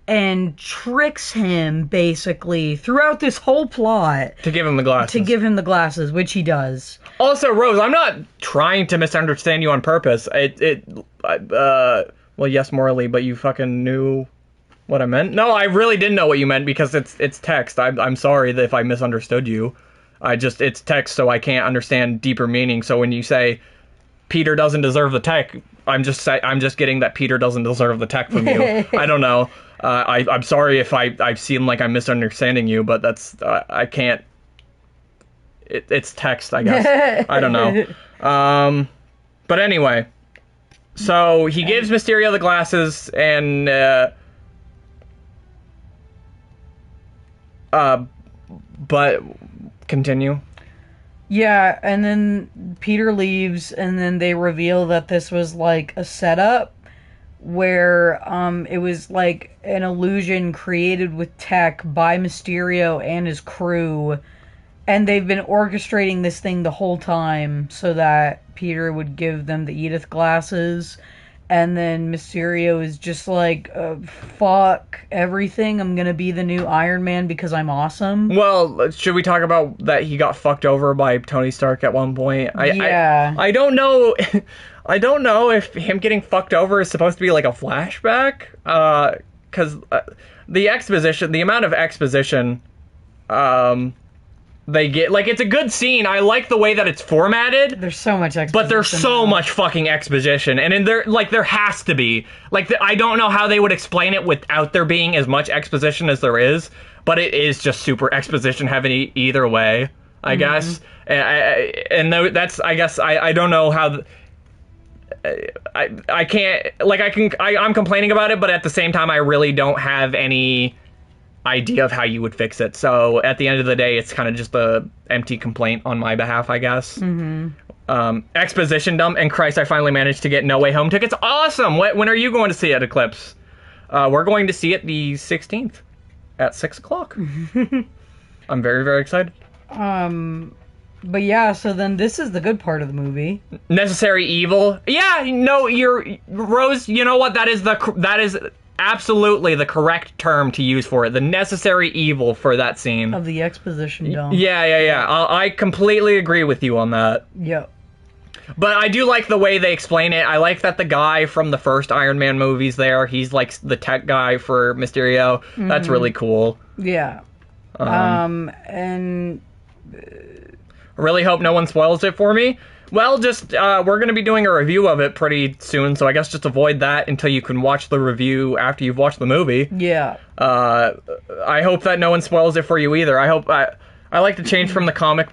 B: and tricks him, basically, throughout this whole plot.
A: To give him the glasses.
B: Which he does.
A: Also, Rose, I'm not trying to misunderstand you on purpose. Well, yes, morally, but you fucking knew what I meant? No, I really didn't know what you meant because it's text. I'm sorry if I misunderstood you. It's text, so I can't understand deeper meaning. So when you say Peter doesn't deserve the tech, I'm just getting that Peter doesn't deserve the tech from you. I don't know. I'm sorry if I seem like I'm misunderstanding you, but that's I can't. It's text, I guess. I don't know. But anyway, so he gives Mysterio the glasses, and but continue.
B: Yeah, and then Peter leaves, and then they reveal that this was a setup where it was an illusion created with tech by Mysterio and his crew, and they've been orchestrating this thing the whole time so that Peter would give them the Edith glasses, and then Mysterio is just fuck everything, I'm gonna be the new Iron Man because I'm awesome.
A: Well, should we talk about that he got fucked over by Tony Stark at one point? I don't know. I don't know if him getting fucked over is supposed to be a flashback, because the amount of exposition, they get, it's a good scene. I like the way that it's formatted.
B: There's so much exposition.
A: But there's so much fucking exposition, and there has to be. I don't know how they would explain it without there being as much exposition as there is, but it is just super exposition heavy either way, I guess. And that's, I guess, I don't know how... I can't, I'm complaining about it, but at the same time, I really don't have any idea of how you would fix it. So at the end of the day, it's kind of just a empty complaint on my behalf, I guess. Exposition dump, and Christ, I finally managed to get No Way Home tickets. Awesome! When are you going to see it, Eclipse? We're going to see it the 16th at 6 o'clock. I'm very, very excited.
B: But yeah, so then this is the good part of the movie.
A: Necessary evil. Yeah, no, Rose, you know what? That is absolutely the correct term to use for it. The necessary evil for that scene.
B: Of the exposition dump.
A: Yeah. I completely agree with you on that.
B: Yep.
A: But I do like the way they explain it. I like that the guy from the first Iron Man movie's there. He's like the tech guy for Mysterio. That's really cool.
B: Yeah. And
A: I really hope no one spoils it for me. Well, just, we're going to be doing a review of it pretty soon, so I guess just avoid that until you can watch the review after you've watched the movie.
B: Yeah.
A: I hope that no one spoils it for you either. I like the change from the comic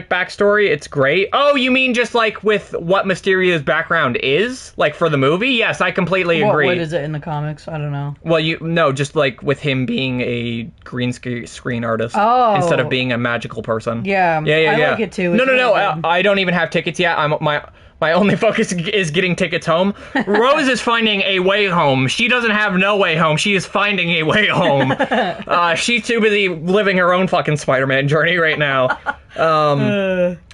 A: backstory. It's great. Oh, you mean just like with what Mysterio's background is? Like for the movie? Yes, I completely agree.
B: What is it in the comics? I don't know.
A: Well, just like with him being a green screen artist instead of being a magical person.
B: Yeah. I like it too.
A: No. I don't even have tickets yet. My only focus is getting tickets home. Rose is finding a way home. She doesn't have no way home. She is finding a way home. She's too busy living her own fucking Spider-Man journey right now.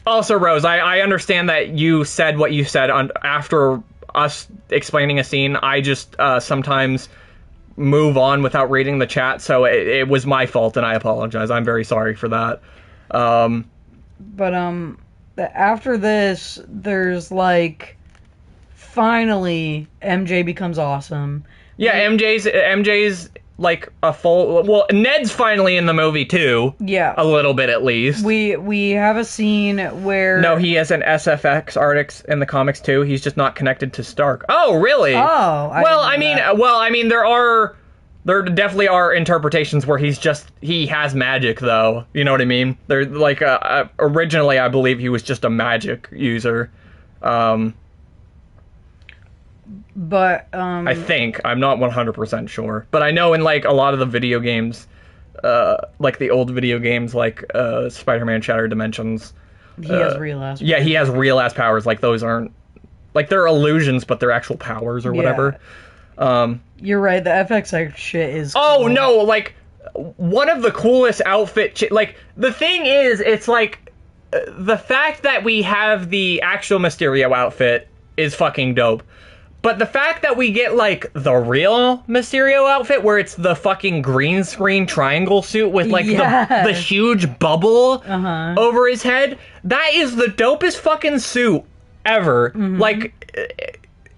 A: Also, Rose, I understand that you said what you said after us explaining a scene. I just sometimes move on without reading the chat, so it was my fault, and I apologize. I'm very sorry for that.
B: After this, there's like, finally, MJ becomes awesome.
A: Yeah, MJ's like a full. Well, Ned's finally in the movie too.
B: Yeah,
A: a little bit at least.
B: We have a scene where
A: he has an SFX artist in the comics too. He's just not connected to Stark. Oh, really?
B: Oh,
A: I mean, there definitely are interpretations where he has magic, though. You know what I mean? They're like, originally, I believe he was just a magic user. I think. I'm not 100% sure. But I know in, like, a lot of the video games, like the old video games, like Spider-Man Shattered Dimensions.
B: He has real-ass powers.
A: Yeah, he has real-ass powers. Like, those aren't... Like, they're illusions, but they're actual powers or whatever.
B: You're right, the FXX shit is cool.
A: Oh, no, like, one of the coolest like, the thing is, it's like, the fact that we have the actual Mysterio outfit is fucking dope. But the fact that we get, like, the real Mysterio outfit, where it's the fucking green screen triangle suit with, like, the huge bubble over his head, that is the dopest fucking suit ever. Like...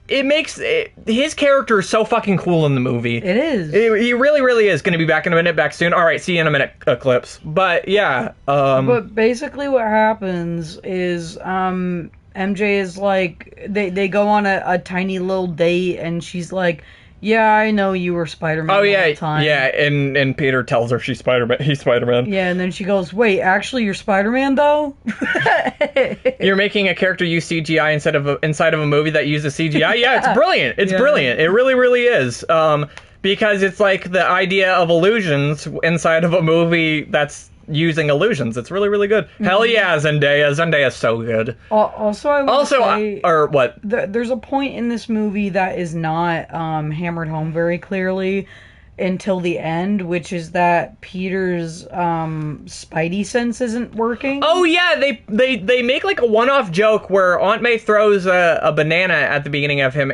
A: It makes his character is so fucking cool in the movie.
B: It is.
A: He really, really is. Going to be back in a minute, back soon. All right, see you in a minute, Eclipse. But yeah.
B: But basically, what happens is MJ is like they go on a tiny little date, and she's like, "Yeah, I know you were Spider-Man all the time."
A: Yeah, and Peter tells her she's Spider-Man. He's Spider-Man.
B: Yeah, and then she goes, "Wait, actually, you're Spider-Man though?"
A: You're making a character use CGI inside of a movie that uses CGI. Yeah, it's brilliant. It's brilliant. It really, really is. Because it's like the idea of illusions inside of a movie that's using illusions. It's really, really good. Hell yeah, Zendaya. Zendaya's so good.
B: Also, I would say...
A: or what?
B: There's a point in this movie that is not hammered home very clearly until the end, which is that Peter's spidey sense isn't working.
A: Oh yeah, they make like a one-off joke where Aunt May throws a banana at the beginning at him,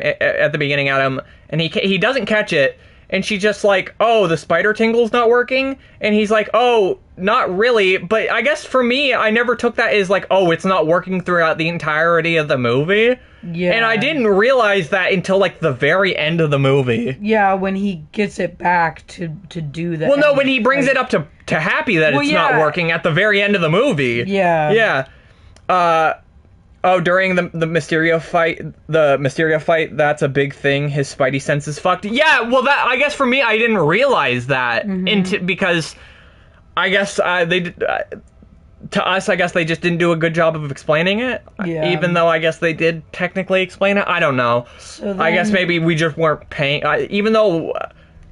A: and he doesn't catch it. And she's just like, oh, the spider tingle's not working? And he's like, oh, not really. But I guess for me, I never took that as like, oh, it's not working throughout the entirety of the movie. Yeah. And I didn't realize that until like the very end of the movie.
B: Yeah, when he gets it back to do that.
A: Well, no, when he brings it up to Happy that it's not working at the very end of the movie.
B: Yeah.
A: Yeah. Oh, during the Mysterio fight, that's a big thing. His spidey sense is fucked. Yeah, well, that I guess for me, I didn't realize that because I guess they did. To us, I guess they just didn't do a good job of explaining it.
B: Yeah.
A: Even though I guess they did technically explain it. I don't know.
B: So then,
A: I guess maybe we just weren't paying. Even though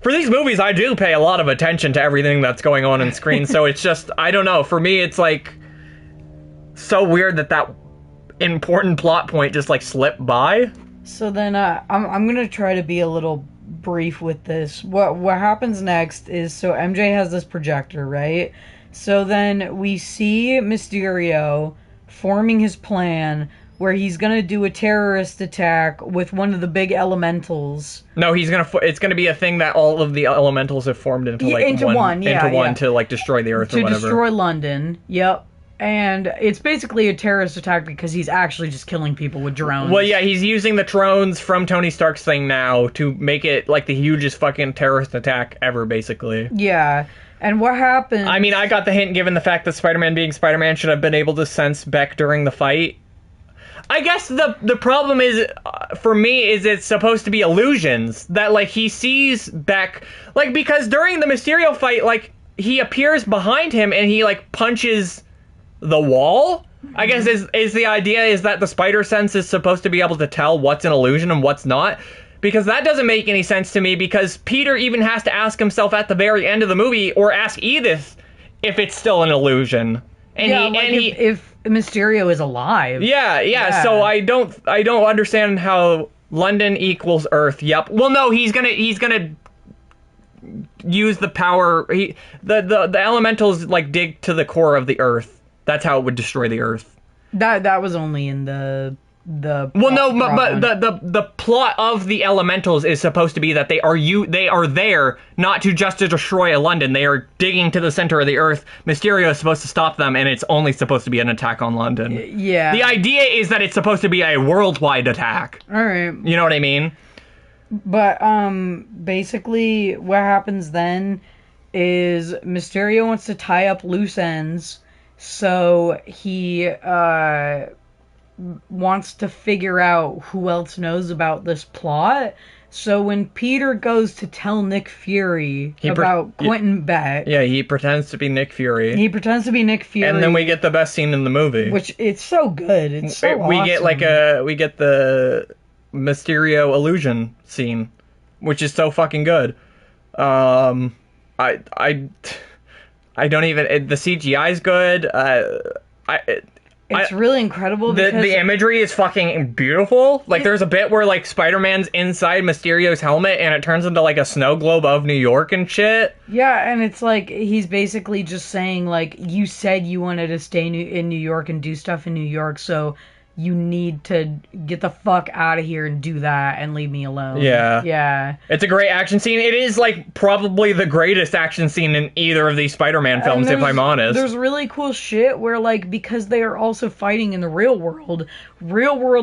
A: for these movies, I do pay a lot of attention to everything that's going on screen. So it's just, I don't know. For me, it's like so weird that important plot point just like slipped by.
B: So then I'm gonna try to be a little brief with this. What happens next is, so MJ has this projector, right? So then we see Mysterio forming his plan where he's gonna do a terrorist attack with one of the big elementals.
A: No, it's gonna be a thing that all of the elementals have formed into one to like destroy the Earth or whatever.
B: To destroy London. Yep. And it's basically a terrorist attack because he's actually just killing people with drones.
A: Well, yeah, he's using the drones from Tony Stark's thing now to make it like the hugest fucking terrorist attack ever, basically.
B: Yeah. And what happened...
A: I mean, I got the hint given the fact that Spider-Man being Spider-Man should have been able to sense Beck during the fight. I guess the problem is, for me, is it's supposed to be illusions. That, like, he sees Beck... Like, because during the Mysterio fight, like, he appears behind him and he, like, punches the wall? I guess is the idea is that the spider sense is supposed to be able to tell what's an illusion and what's not? Because that doesn't make any sense to me, because Peter even has to ask himself at the very end of the movie, or ask Edith, if it's still an illusion. And
B: if Mysterio is alive.
A: Yeah. So I don't understand how London equals Earth. Yep. Well, no, he's gonna use the power. The elementals like dig to the core of the Earth. That's how it would destroy the Earth.
B: That was only in the
A: but the plot of the elementals is supposed to be that they are there not to just to destroy London. They are digging to the center of the Earth. Mysterio is supposed to stop them, and it's only supposed to be an attack on London.
B: Yeah.
A: The idea is that it's supposed to be a worldwide attack.
B: All right.
A: You know what I mean?
B: But basically what happens then is Mysterio wants to tie up loose ends, so he wants to figure out who else knows about this plot. So when Peter goes to tell Nick Fury about Quentin Beck...
A: Yeah, he pretends to be Nick Fury.
B: And
A: then we get the best scene in the movie.
B: Which, it's so good. It's so awesome.
A: We get the Mysterio illusion scene, which is so fucking good. I don't even... the CGI's good.
B: It's really incredible because...
A: The imagery is fucking beautiful. Like, there's a bit where, like, Spider-Man's inside Mysterio's helmet and it turns into, like, a snow globe of New York and shit.
B: Yeah, and it's like, he's basically just saying, like, you said you wanted to stay in New York and do stuff in New York, so you need to get the fuck out of here and do that and leave me alone. Yeah.
A: It's a great action scene. It is, like, probably the greatest action scene in either of these Spider-Man films, if I'm honest.
B: There's really cool shit where, like, because they are also fighting in the real world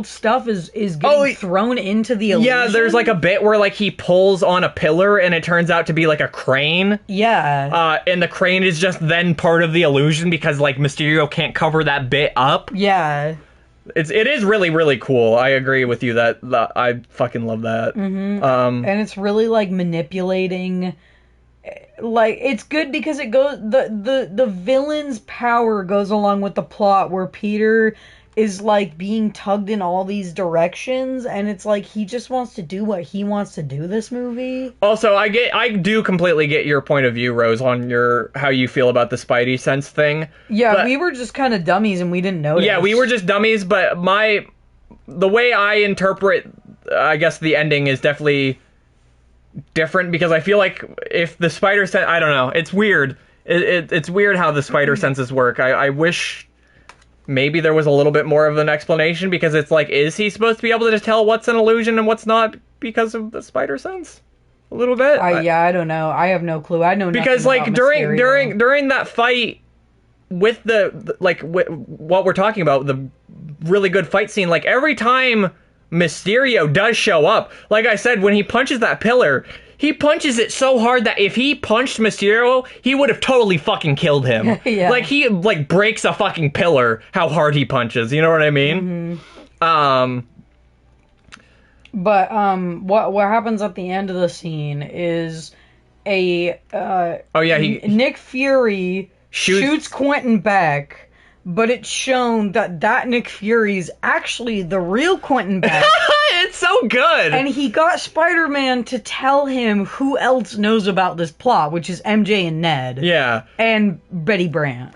B: stuff is getting thrown into the illusion.
A: Yeah, there's, like, a bit where, like, he pulls on a pillar and it turns out to be, like, a crane.
B: Yeah.
A: And the crane is just then part of the illusion because, like, Mysterio can't cover that bit up.
B: Yeah.
A: It is really, really cool. I agree with you that I fucking love that.
B: Mm-hmm. And it's really like manipulating. Like, it's good because it goes the villain's power goes along with the plot where Peter is like being tugged in all these directions, and it's like he just wants to do what he wants to do this movie.
A: Also, I do completely get your point of view, Rose, on how you feel about the Spidey sense thing.
B: Yeah, but we were just kind of dummies and we didn't notice.
A: Yeah, we were just dummies, but the way I interpret, I guess, the ending is definitely different, because I feel like if the spider sense, I don't know, it's weird. It's weird how the spider senses work. I wish maybe there was a little bit more of an explanation, because it's like, is he supposed to be able to just tell what's an illusion and what's not because of the spider sense? A little bit?
B: I don't know. I have no clue. I know nothing
A: because, like,
B: about
A: during that fight with what we're talking about, the really good fight scene, like, every time Mysterio does show up, like I said, when he punches that pillar, he punches it so hard that if he punched Mysterio, he would have totally fucking killed him.
B: Yeah.
A: Like, he, like, breaks a fucking pillar, how hard he punches, you know what I mean?
B: Mm-hmm. But, what happens at the end of the scene is Nick Fury shoots Quentin Beck, but it's shown that Nick Fury is actually the real Quentin Beck.
A: It's so good!
B: And he got Spider-Man to tell him who else knows about this plot, which is MJ and Ned.
A: Yeah.
B: And Betty Brant.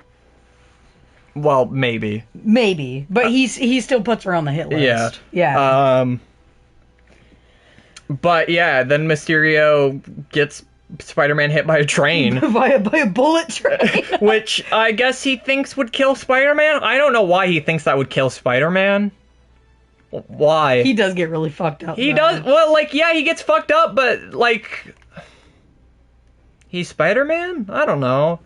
A: Well, maybe.
B: Maybe. But he still puts her on the hit list.
A: Yeah. But yeah, then Mysterio gets Spider-Man hit by a train.
B: by a bullet train.
A: Which I guess he thinks would kill Spider-Man? I don't know why he thinks that would kill Spider-Man. Why?
B: He does get really fucked up.
A: He
B: though.
A: does. Well, like, yeah, he gets fucked up, but, like, he's Spider-Man? I don't know.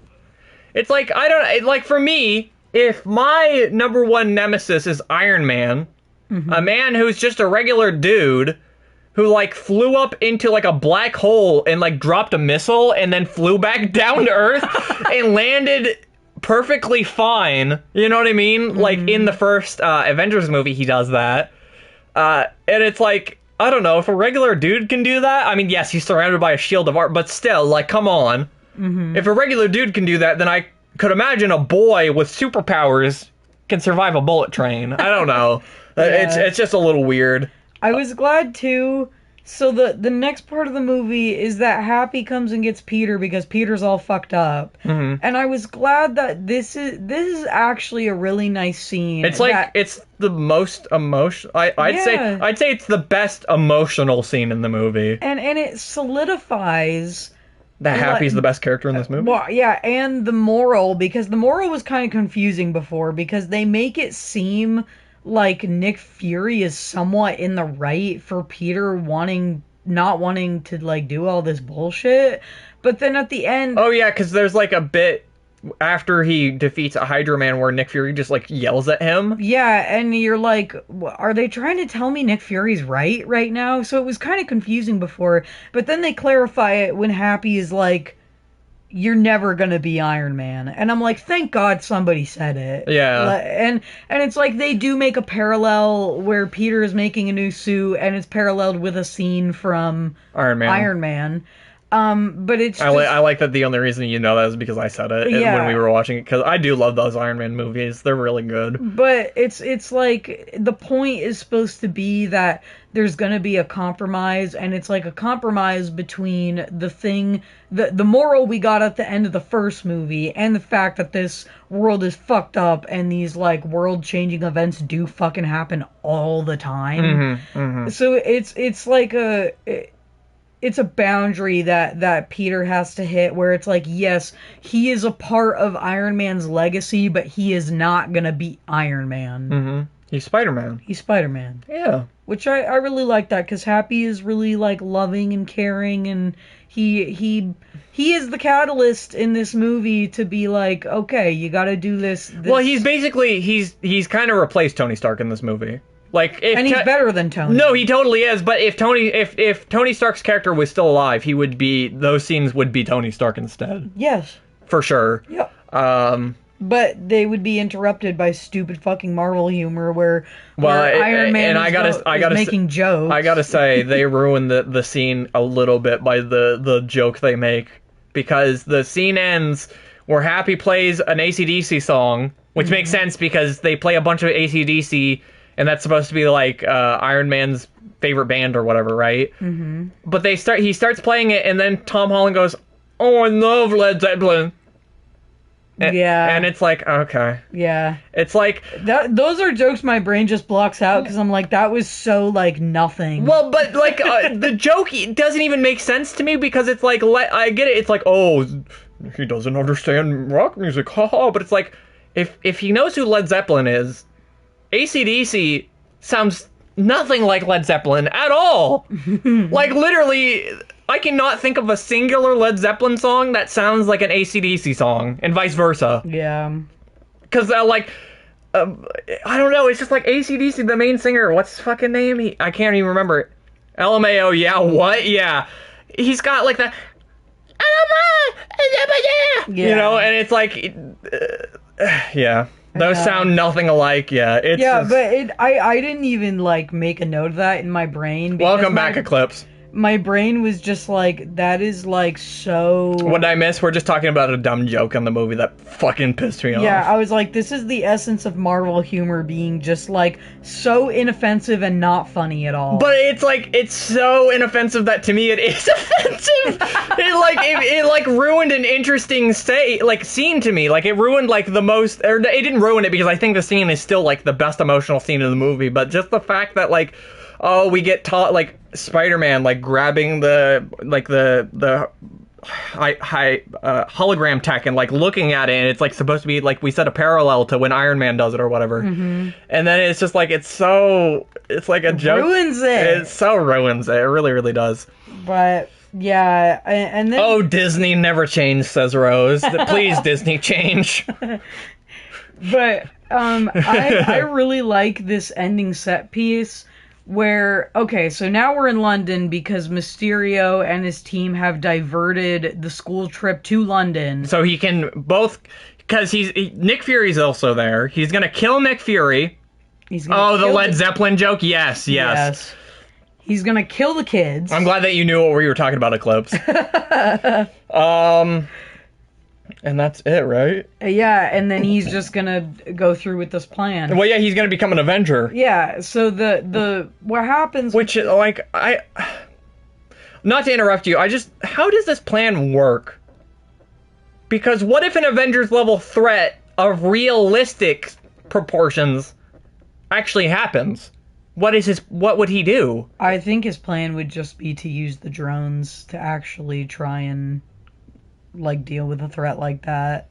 A: It's like, like, for me, if my number one nemesis is Iron Man, a man who's just a regular dude who, like, flew up into, like, a black hole and, like, dropped a missile and then flew back down to Earth and landed perfectly fine. You know what I mean? Like, in the first Avengers movie, he does that. And it's like, I don't know, if a regular dude can do that, I mean, yes, he's surrounded by a shield of art, but still, like, come on. If a regular dude can do that, then I could imagine a boy with superpowers can survive a bullet train. I don't know. It's just a little weird.
B: I was glad too. So the next part of the movie is that Happy comes and gets Peter because Peter's all fucked up, and I was glad that this is actually a really nice scene.
A: It's like it's the most emotional. I'd say it's the best emotional scene in the movie.
B: And it solidifies
A: that Happy's the best character in this movie.
B: Well, yeah, and the moral, because the moral was kind of confusing before because they make it seem like Nick Fury is somewhat in the right for Peter not wanting to, like, do all this bullshit. But then at the end...
A: Oh, yeah, because there's, like, a bit after he defeats a Hydra Man where Nick Fury just, like, yells at him.
B: Yeah, and you're like, are they trying to tell me Nick Fury's right now? So it was kind of confusing before. But then they clarify it when Happy is like, you're never gonna be Iron Man. And I'm like, thank God somebody said it.
A: Yeah.
B: And it's like they do make a parallel where Peter is making a new suit and it's paralleled with a scene from Iron Man. But it's just,
A: I like that the only reason you know that is because I said it when we were watching it, because I do love those Iron Man movies. They're really good.
B: But it's like the point is supposed to be that there's going to be a compromise, and it's like a compromise between the moral we got at the end of the first movie and the fact that this world is fucked up and these, like, world-changing events do fucking happen all the time. So it's like it's a boundary that Peter has to hit where it's like, yes, he is a part of Iron Man's legacy, but he is not gonna be Iron Man.
A: He's Spider-Man.
B: He's Spider-Man.
A: Yeah.
B: Which I really like that, because Happy is really, like, loving and caring, and he is the catalyst in this movie to be like, okay, you gotta do this.
A: Well, he's basically, he's kind of replaced Tony Stark in this movie. Like,
B: and he's better than Tony.
A: No, he totally is. But if Tony Stark's character was still alive, those scenes would be Tony Stark instead.
B: Yes,
A: for sure.
B: Yep.
A: But
B: they would be interrupted by stupid fucking Marvel humor where Iron Man is making jokes.
A: I gotta say, they ruined the scene a little bit by the joke they make, because the scene ends where Happy plays an AC/DC song, which makes sense because they play a bunch of AC/DC. And that's supposed to be, like, Iron Man's favorite band or whatever, right? But he starts playing it, and then Tom Holland goes, "Oh, I love Led Zeppelin." And it's like, okay.
B: Yeah.
A: It's like...
B: those are jokes my brain just blocks out, because I'm like, that was so, like, nothing.
A: Well, but, like, the joke doesn't even make sense to me, because it's like, I get it, it's like, oh, he doesn't understand rock music, haha. But it's like, if he knows who Led Zeppelin is, AC/DC sounds nothing like Led Zeppelin at all. Like, literally, I cannot think of a singular Led Zeppelin song that sounds like an AC/DC song, and vice versa.
B: Yeah.
A: Because, I don't know, it's just like AC/DC, the main singer, what's his fucking name? I can't even remember it. LMAO, yeah, what? Yeah. He's got, like, that... You know, and it's like... yeah. Those sound nothing alike, yeah. It's
B: but I didn't even, like, make a note of that in my brain.
A: Welcome back, Eclipse.
B: My brain was just like, that is, like, so...
A: What did I miss? We're just talking about a dumb joke in the movie that fucking pissed me off.
B: Yeah, I was like, this is the essence of Marvel humor being just, like, so inoffensive and not funny at all.
A: But it's, like, it's so inoffensive that to me it is offensive. it ruined an interesting scene to me. Like, it ruined, like, the most... Or, it didn't ruin it because I think the scene is still, like, the best emotional scene in the movie. But just the fact that, like... Oh, we get taught, like, Spider-Man, like, grabbing the hologram tech and like looking at it, and it's like supposed to be like we said a parallel to when Iron Man does it or whatever. And then it's just like it's like a joke.
B: Ruins it.
A: It so ruins it. It really, really does.
B: But yeah, and then
A: oh, Disney never change, says Rose. Please, Disney, change.
B: But I really like this ending set piece where, okay, so now we're in London because Mysterio and his team have diverted the school trip to London.
A: So he can both, because Nick Fury's also there. He's gonna kill Nick Fury. The Led Zeppelin joke? Yes.
B: He's gonna kill the kids.
A: I'm glad that you knew what we were talking about, Eclipse. And that's it, right?
B: Yeah, and then he's just gonna go through with this plan.
A: Well, yeah, he's gonna become an Avenger.
B: Yeah, so the what happens...
A: Which, like, not to interrupt you, how does this plan work? Because what if an Avengers level threat of realistic proportions actually happens? What would he do?
B: I think his plan would just be to use the drones to actually try and like deal with a threat like that.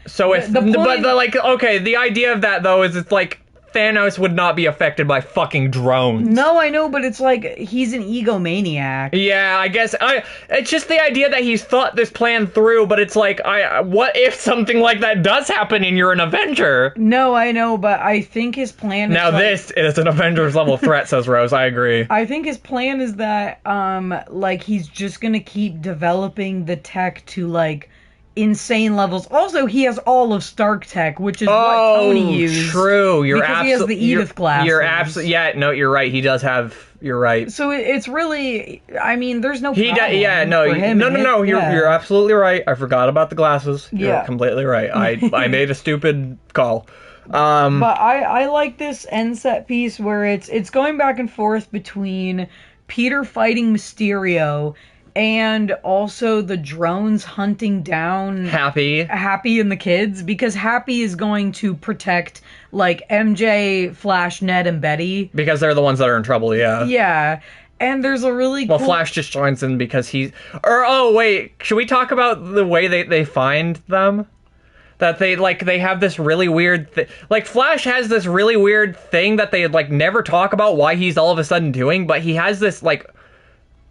A: So the idea of that though is it's like Thanos would not be affected by fucking drones.
B: No, I know, but it's like he's an egomaniac.
A: Yeah, I guess it's just the idea that he's thought this plan through, but it's like what if something like that does happen and you're an Avenger?
B: No, I know, but I think his plan is
A: this is an Avengers level threat, says Rose. I agree.
B: I think his plan is that like he's just going to keep developing the tech to like insane levels. Also, he has all of Stark tech, which is what Tony used.
A: True.
B: He has the Edith glasses.
A: You're absolutely you're right. He does have. You're right.
B: So it's really. I mean, there's no.
A: You're absolutely right. I forgot about the glasses. You're completely right. I made a stupid call.
B: But I like this end set piece where it's going back and forth between Peter fighting Mysterio and also the drones hunting down Happy and the kids, because Happy is going to protect like MJ, Flash, Ned, and Betty.
A: Because they're the ones that are in trouble, yeah.
B: Yeah. And there's a really cool...
A: Flash just joins in because should we talk about the way they find them? That they have this really weird like Flash has this really weird thing that they like never talk about why he's all of a sudden doing, but he has this like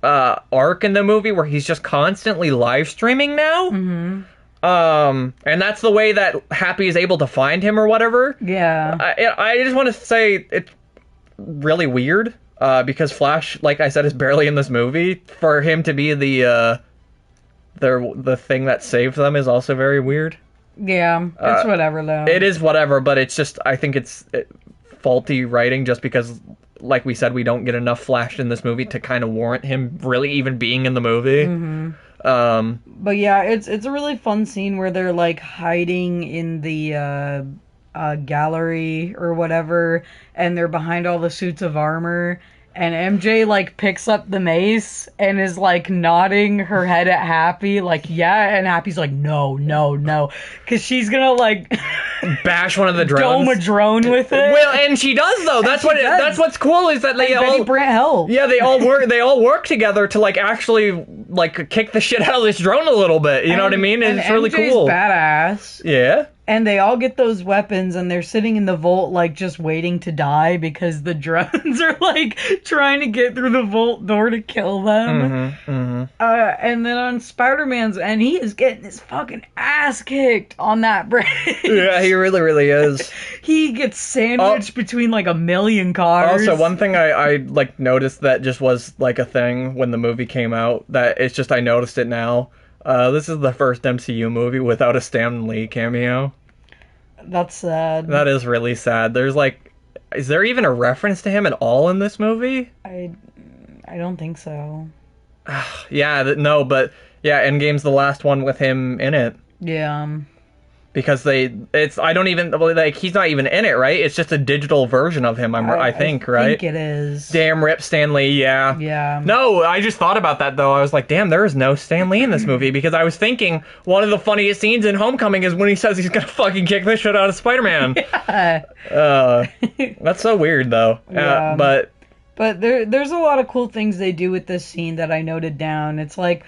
A: arc in the movie where he's just constantly live streaming now. And that's the way that Happy is able to find him or whatever.
B: Yeah.
A: I just want to say it's really weird because Flash, like I said, is barely in this movie. For him to be the thing that saved them is also very weird.
B: Yeah, it's whatever though.
A: It is whatever, but it's just I think it's faulty writing just because, like we said, we don't get enough Flash in this movie to kind of warrant him really even being in the movie.
B: But yeah, it's a really fun scene where they're like hiding in the gallery or whatever, and they're behind all the suits of armor, and MJ like picks up the mace and is like nodding her head at Happy like yeah, and Happy's like no, because she's gonna like
A: bash one of the drones,
B: dome a drone with it.
A: Well, and she does though. That's what's cool is that they all
B: Betty Brant help.
A: Yeah, they all work together to like actually like kick the shit out of this drone a little bit. You know what I mean? And it's really
B: MJ's
A: cool.
B: Badass.
A: Yeah.
B: And they all get those weapons, and they're sitting in the vault, like, just waiting to die because the drones are, like, trying to get through the vault door to kill them. And then on Spider-Man's end, he is getting his fucking ass kicked on that bridge.
A: Yeah, he really, really is.
B: He gets sandwiched between, like, a million cars.
A: Also, one thing I like, noticed that just was, like, a thing when the movie came out, that it's just I noticed it now. This is the first MCU movie without a Stan Lee cameo.
B: That's sad.
A: That is really sad. There's like, is there even a reference to him at all in this movie?
B: I don't think so.
A: Yeah, no, but yeah, Endgame's the last one with him in it.
B: Yeah.
A: Because he's not even in it, right? It's just a digital version of him, I think, right?
B: I think it is.
A: Damn, rip Stan Lee, yeah.
B: Yeah.
A: No, I just thought about that, though. I was like, damn, there is no Stan Lee in this movie, because I was thinking one of the funniest scenes in Homecoming is when he says he's gonna fucking kick the shit out of Spider-Man.
B: Yeah.
A: That's so weird, though.
B: Yeah. But there's a lot of cool things they do with this scene that I noted down. It's like,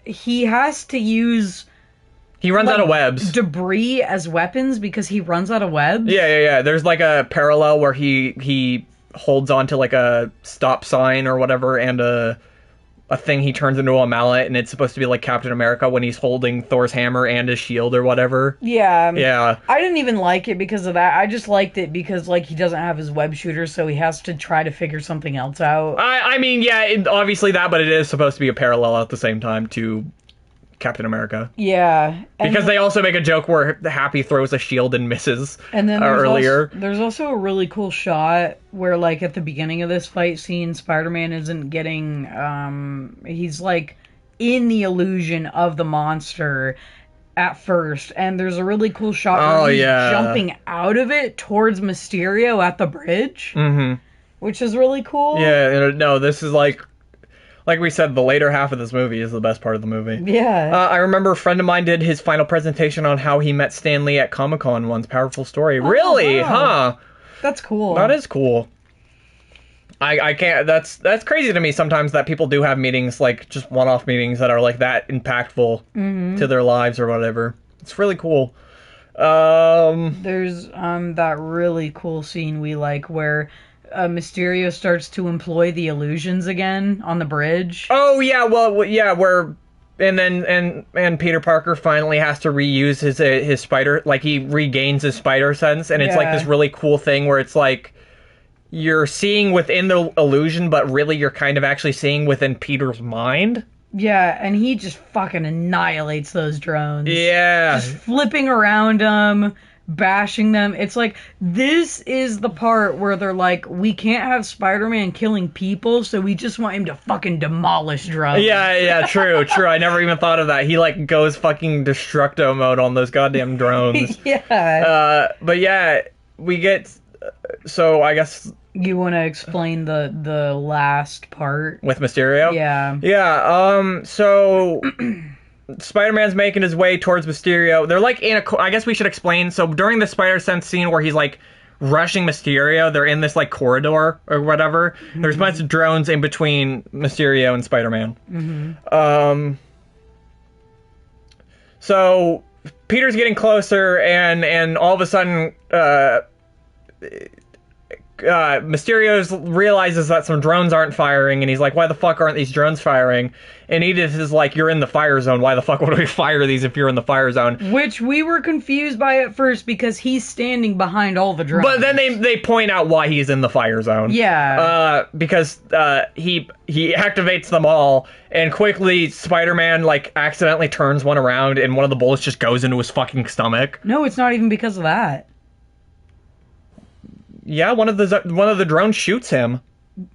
B: he has to use
A: He runs out of webs.
B: Debris as weapons because he runs out of webs.
A: Yeah. There's like a parallel where he holds onto like a stop sign or whatever, and a thing he turns into a mallet, and it's supposed to be like Captain America when he's holding Thor's hammer and his shield or whatever.
B: Yeah. I didn't even like it because of that. I just liked it because like he doesn't have his web shooter, so he has to try to figure something else out.
A: I mean, yeah, obviously that, but it is supposed to be a parallel at the same time to Captain America.
B: Yeah.
A: Because they also make a joke where Happy throws a shield and misses
B: and then
A: earlier.
B: There's also a really cool shot where, like, at the beginning of this fight scene, Spider-Man isn't getting, he's, like, in the illusion of the monster at first. And there's a really cool shot where he's jumping out of it towards Mysterio at the bridge. Mm-hmm. Which is really cool.
A: Yeah, no, this is, like we said, the later half of this movie is the best part of the movie.
B: Yeah.
A: I remember a friend of mine did his final presentation on how he met Stan Lee at Comic-Con once. Powerful story. Oh, really? Wow. Huh.
B: That's cool.
A: That is cool. I can't... That's crazy to me sometimes that people do have meetings, like, just one-off meetings that are, like, that impactful to their lives or whatever. It's really cool.
B: There's that really cool scene we like where... Mysterio starts to employ the illusions again on the bridge.
A: Oh yeah, well yeah, where and Peter Parker finally has to reuse his spider, like he regains his spider sense, and it's like this really cool thing where it's like you're seeing within the illusion, but really you're kind of actually seeing within Peter's mind.
B: Yeah, and he just fucking annihilates those drones.
A: Yeah,
B: just flipping around them. Bashing them. It's like, this is the part where they're like, we can't have Spider-Man killing people, so we just want him to fucking demolish drones.
A: Yeah, true. I never even thought of that. He, like, goes fucking destructo mode on those goddamn drones.
B: Yeah.
A: But yeah, we get... So, I guess...
B: You want to explain the last part?
A: With Mysterio?
B: Yeah.
A: Yeah, so... Spider-Man's making his way towards Mysterio. They're like in a... I guess we should explain. So during the Spider-Sense scene where he's like rushing Mysterio, they're in this like corridor or whatever. Mm-hmm. There's a bunch of drones in between Mysterio and Spider-Man. Mm-hmm. So Peter's getting closer, and all of a sudden Mysterio realizes that some drones aren't firing, and he's like, why the fuck aren't these drones firing? And Edith is like, you're in the fire zone. Why the fuck would we fire these if you're in the fire zone?
B: Which we were confused by at first because he's standing behind all the drones.
A: But then they point out why he's in the fire zone.
B: Yeah.
A: Because he activates them all, and quickly Spider-Man like accidentally turns one around, and one of the bullets just goes into his fucking stomach.
B: No, it's not even because of that.
A: Yeah, one of the drones shoots him.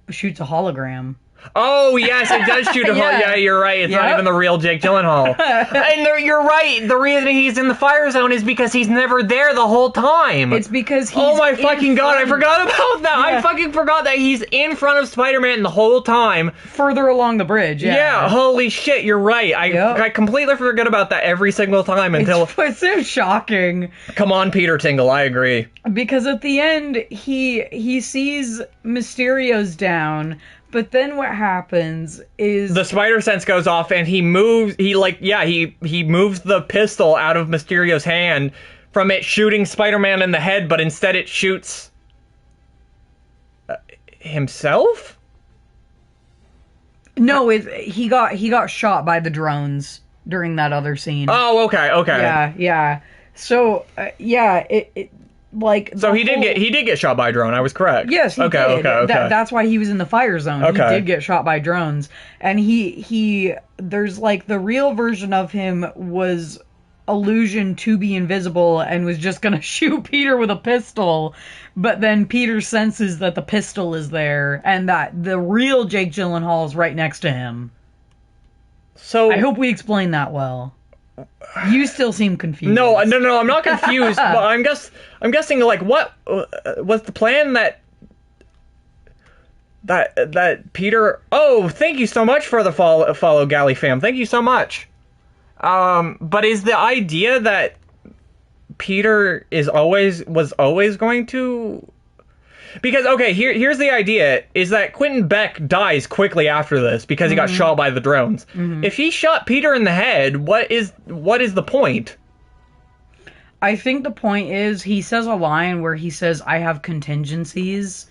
B: Shoots a hologram.
A: Oh, yes, it does shoot a hologram. Yeah, you're right. It's not even the real Jake Gyllenhaal. And you're right. The reason he's in the fire zone is because he's never there the whole time.
B: It's because he's
A: Oh my fucking god, I forgot about that. Yeah. I fucking forgot that he's in front of Spider-Man the whole time.
B: Further along the bridge, yeah.
A: Yeah, holy shit, you're right. I completely forget about that every single time until...
B: It's so shocking.
A: Come on, Peter Tingle, I agree.
B: Because at the end, he sees Mysterio's down... But then what happens is...
A: The spider sense goes off, and he moves... He moves the pistol out of Mysterio's hand from it shooting Spider-Man in the head, but instead it shoots... himself?
B: No, he got shot by the drones during that other scene.
A: Oh, okay.
B: Yeah. So,
A: so he did get shot by a drone. I was correct.
B: Yes, he did.
A: Okay.
B: That's why he was in the fire zone.
A: Okay.
B: He did get shot by drones, and he there's like the real version of him was illusion to be invisible and was just gonna shoot Peter with a pistol, but then Peter senses that the pistol is there and that the real Jake Gyllenhaal is right next to him.
A: So
B: I hope we explained that well. You still seem confused.
A: No, I'm not confused. But I'm guessing like what was the plan that Peter... Oh, thank you so much for the follow Galley fam. Thank you so much. But is the idea that Peter was always going to... Because, okay, here's the idea, is that Quentin Beck dies quickly after this because he got shot by the drones. If he shot Peter in the head, what is the point?
B: I think the point is, he says a line where he says, I have contingencies,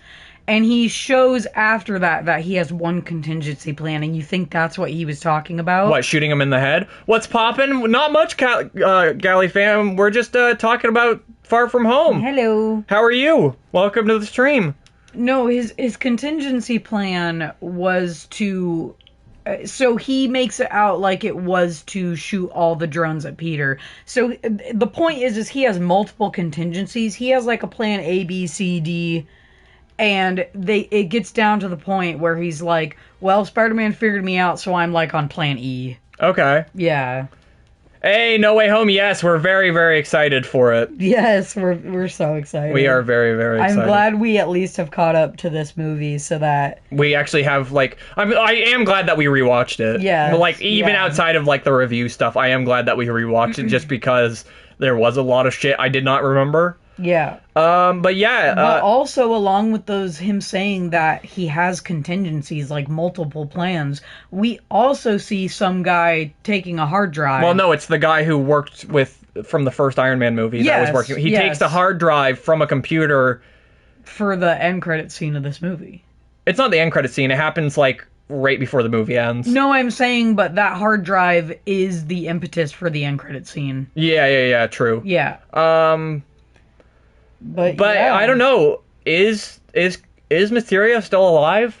B: and he shows after that he has one contingency plan, and you think that's what he was talking about?
A: What, shooting him in the head? What's poppin'? Not much, Galley fam. We're just talking about Far From Home.
B: Hello.
A: How are you? Welcome to the stream.
B: No, his contingency plan was to... so he makes it out like it was to shoot all the drones at Peter. So the point is he has multiple contingencies. He has like a plan A, B, C, D, and it gets down to the point where he's like, well, Spider-Man figured me out, so I'm like on plan E.
A: Okay.
B: Yeah.
A: Hey, No Way Home, yes, we're very, very excited for it.
B: Yes, we're so excited.
A: We are very, very excited.
B: I'm glad we at least have caught up to this movie so that...
A: we actually have, like... I am glad that we rewatched it.
B: Yeah.
A: But, like, even outside of, like, the review stuff, I am glad that we rewatched it just because there was a lot of shit I did not remember.
B: Yeah.
A: But yeah.
B: But also, along with him saying that he has contingencies, like multiple plans, we also see some guy taking a hard drive.
A: Well, no, it's the guy who worked from the first Iron Man movie that was working. He takes the hard drive from a computer.
B: For the end credit scene of this movie.
A: It's not the end credit scene. It happens, like, right before the movie ends.
B: No, I'm saying, but that hard drive is the impetus for the end credit scene.
A: Yeah, true.
B: Yeah. But yeah.
A: I don't know. Is Mysterio still alive?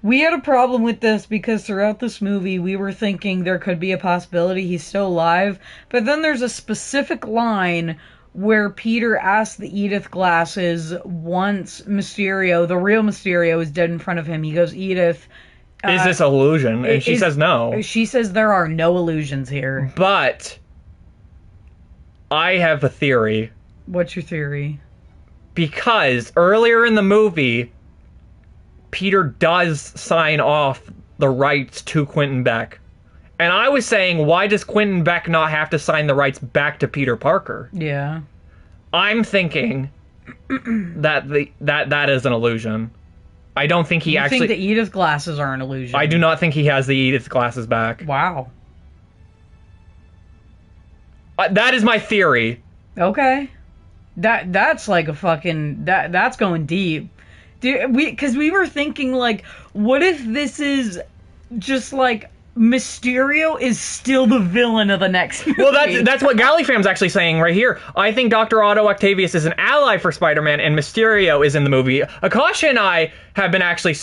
B: We had a problem with this because throughout this movie we were thinking there could be a possibility he's still alive, but then there's a specific line where Peter asks the Edith glasses once Mysterio, the real Mysterio, is dead in front of him. He goes, Edith...
A: is this an illusion? And she says no.
B: She says there are no illusions here.
A: But I have a theory.
B: What's your theory?
A: Because earlier in the movie, Peter does sign off the rights to Quentin Beck. And I was saying, why does Quentin Beck not have to sign the rights back to Peter Parker?
B: Yeah. I'm
A: thinking that is an illusion. I don't think he actually...
B: You think the Edith glasses are an illusion?
A: I do not think he has the Edith glasses back.
B: Wow.
A: That is my theory.
B: Okay. That's like a fucking... That's going deep. Dude, because we were thinking, like, what if this is just, like, Mysterio is still the villain of the next movie?
A: Well, that's what Gallifam's actually saying right here. I think Dr. Otto Octavius is an ally for Spider-Man, and Mysterio is in the movie. Akasha and I have been actually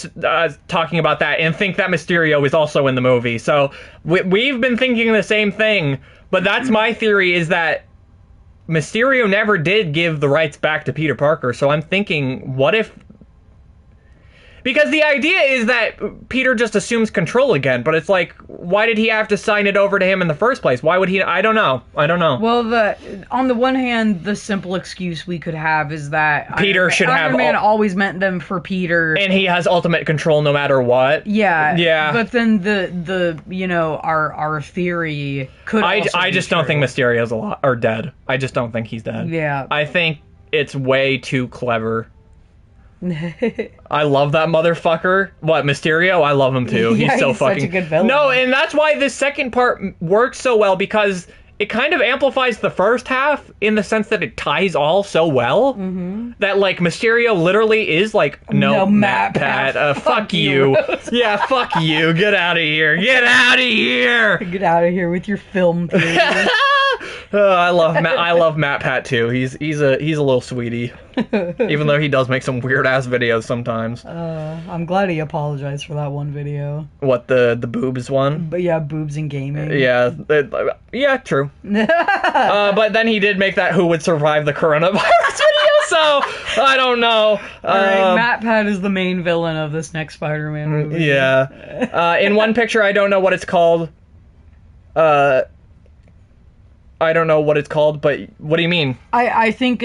A: talking about that and think that Mysterio is also in the movie. So we've been thinking the same thing, but that's my theory, is that Mysterio never did give the rights back to Peter Parker, so I'm thinking, what if... Because the idea is that Peter just assumes control again, but it's like, why did he have to sign it over to him in the first place? Why would he... I don't know.
B: Well, on the one hand, the simple excuse we could have is that
A: Peter should have...
B: Iron Man always meant them for Peter.
A: And he has ultimate control no matter what.
B: Yeah.
A: Yeah.
B: But then the our theory could also
A: I just don't think Mysterio's alive or dead. I just don't think he's dead.
B: Yeah.
A: I think it's way too clever. I love that motherfucker. What, Mysterio? I love him too.
B: Yeah,
A: he's so
B: he's
A: fucking...
B: such a good villain.
A: No, and that's why this second part works so well, because it kind of amplifies the first half in the sense that it ties all so well that, like, Mysterio literally is like, no Matt Pat, fuck you. Yeah, fuck you. Get out of here. Get out of here.
B: Get out of here with your film theory.
A: I love Matt Pat too. He's a little sweetie, even though he does make some weird ass videos sometimes.
B: I'm glad he apologized for that one video.
A: What, the boobs one?
B: But yeah, boobs and gaming.
A: Yeah, true. But then he did make that "Who Would Survive the Coronavirus" video, so I don't know.
B: Alright, Matt Pat is the main villain of this next Spider-Man movie.
A: Yeah. In one picture, I don't know what it's called. I don't know what it's called, but what do you mean?
B: I think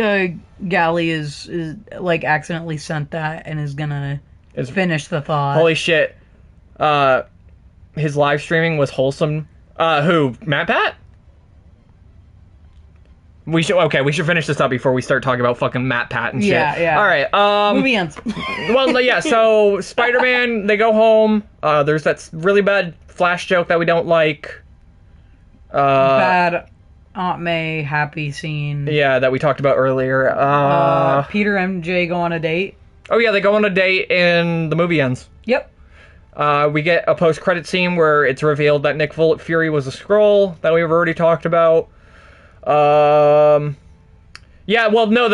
B: Gally is like accidentally sent that and is gonna finish the thought.
A: Holy shit. His live streaming was wholesome. Who? Matt Pat? We should finish this up before we start talking about fucking Matt Pat and shit.
B: Yeah.
A: All right.
B: Movie ends.
A: Well, yeah. So Spider-Man, they go home. There's that really bad Flash joke that we don't like.
B: Bad Aunt May happy scene.
A: Yeah, that we talked about earlier.
B: Peter and MJ go on a date.
A: Oh yeah, they go on a date and the movie ends.
B: Yep.
A: We get a post-credit scene where it's revealed that Nick Fury was a Skrull that we've already talked about. Yeah, well, no,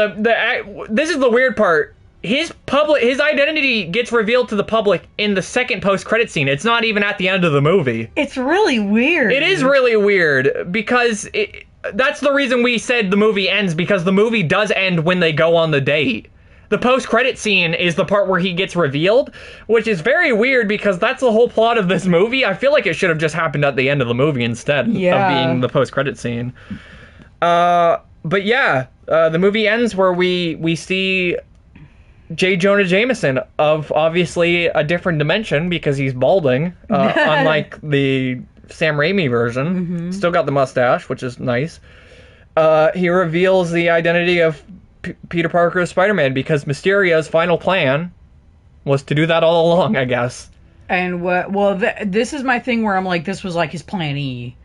A: this is the weird part. His identity gets revealed to the public in the second post-credit scene. It's not even at the end of the movie.
B: It's really weird.
A: It is really weird because that's the reason we said the movie ends, because the movie does end when they go on the date. The post-credit scene is the part where he gets revealed, which is very weird because that's the whole plot of this movie. I feel like it should have just happened at the end of the movie instead of being the post-credit scene. But yeah, the movie ends where we see J. Jonah Jameson of obviously a different dimension because he's balding, unlike the Sam Raimi version. Mm-hmm. Still got the mustache, which is nice. He reveals the identity of Peter Parker as Spider-Man because Mysterio's final plan was to do that all along, I guess.
B: And this is my thing where I'm like, this was like his plan E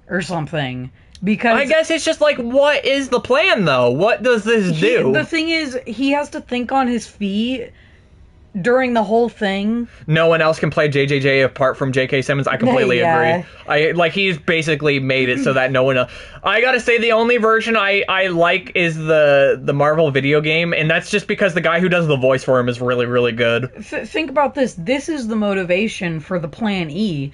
B: or something. Because
A: I guess it's just like, what is the plan though? What does this do?
B: The thing is, he has to think on his feet during the whole thing.
A: No one else can play JJJ apart from J.K. Simmons. I completely agree. He's basically made it so that no one else. I gotta say, the only version I like is the Marvel video game, and that's just because the guy who does the voice for him is really, really good.
B: Think about this. This is the motivation for the Plan E.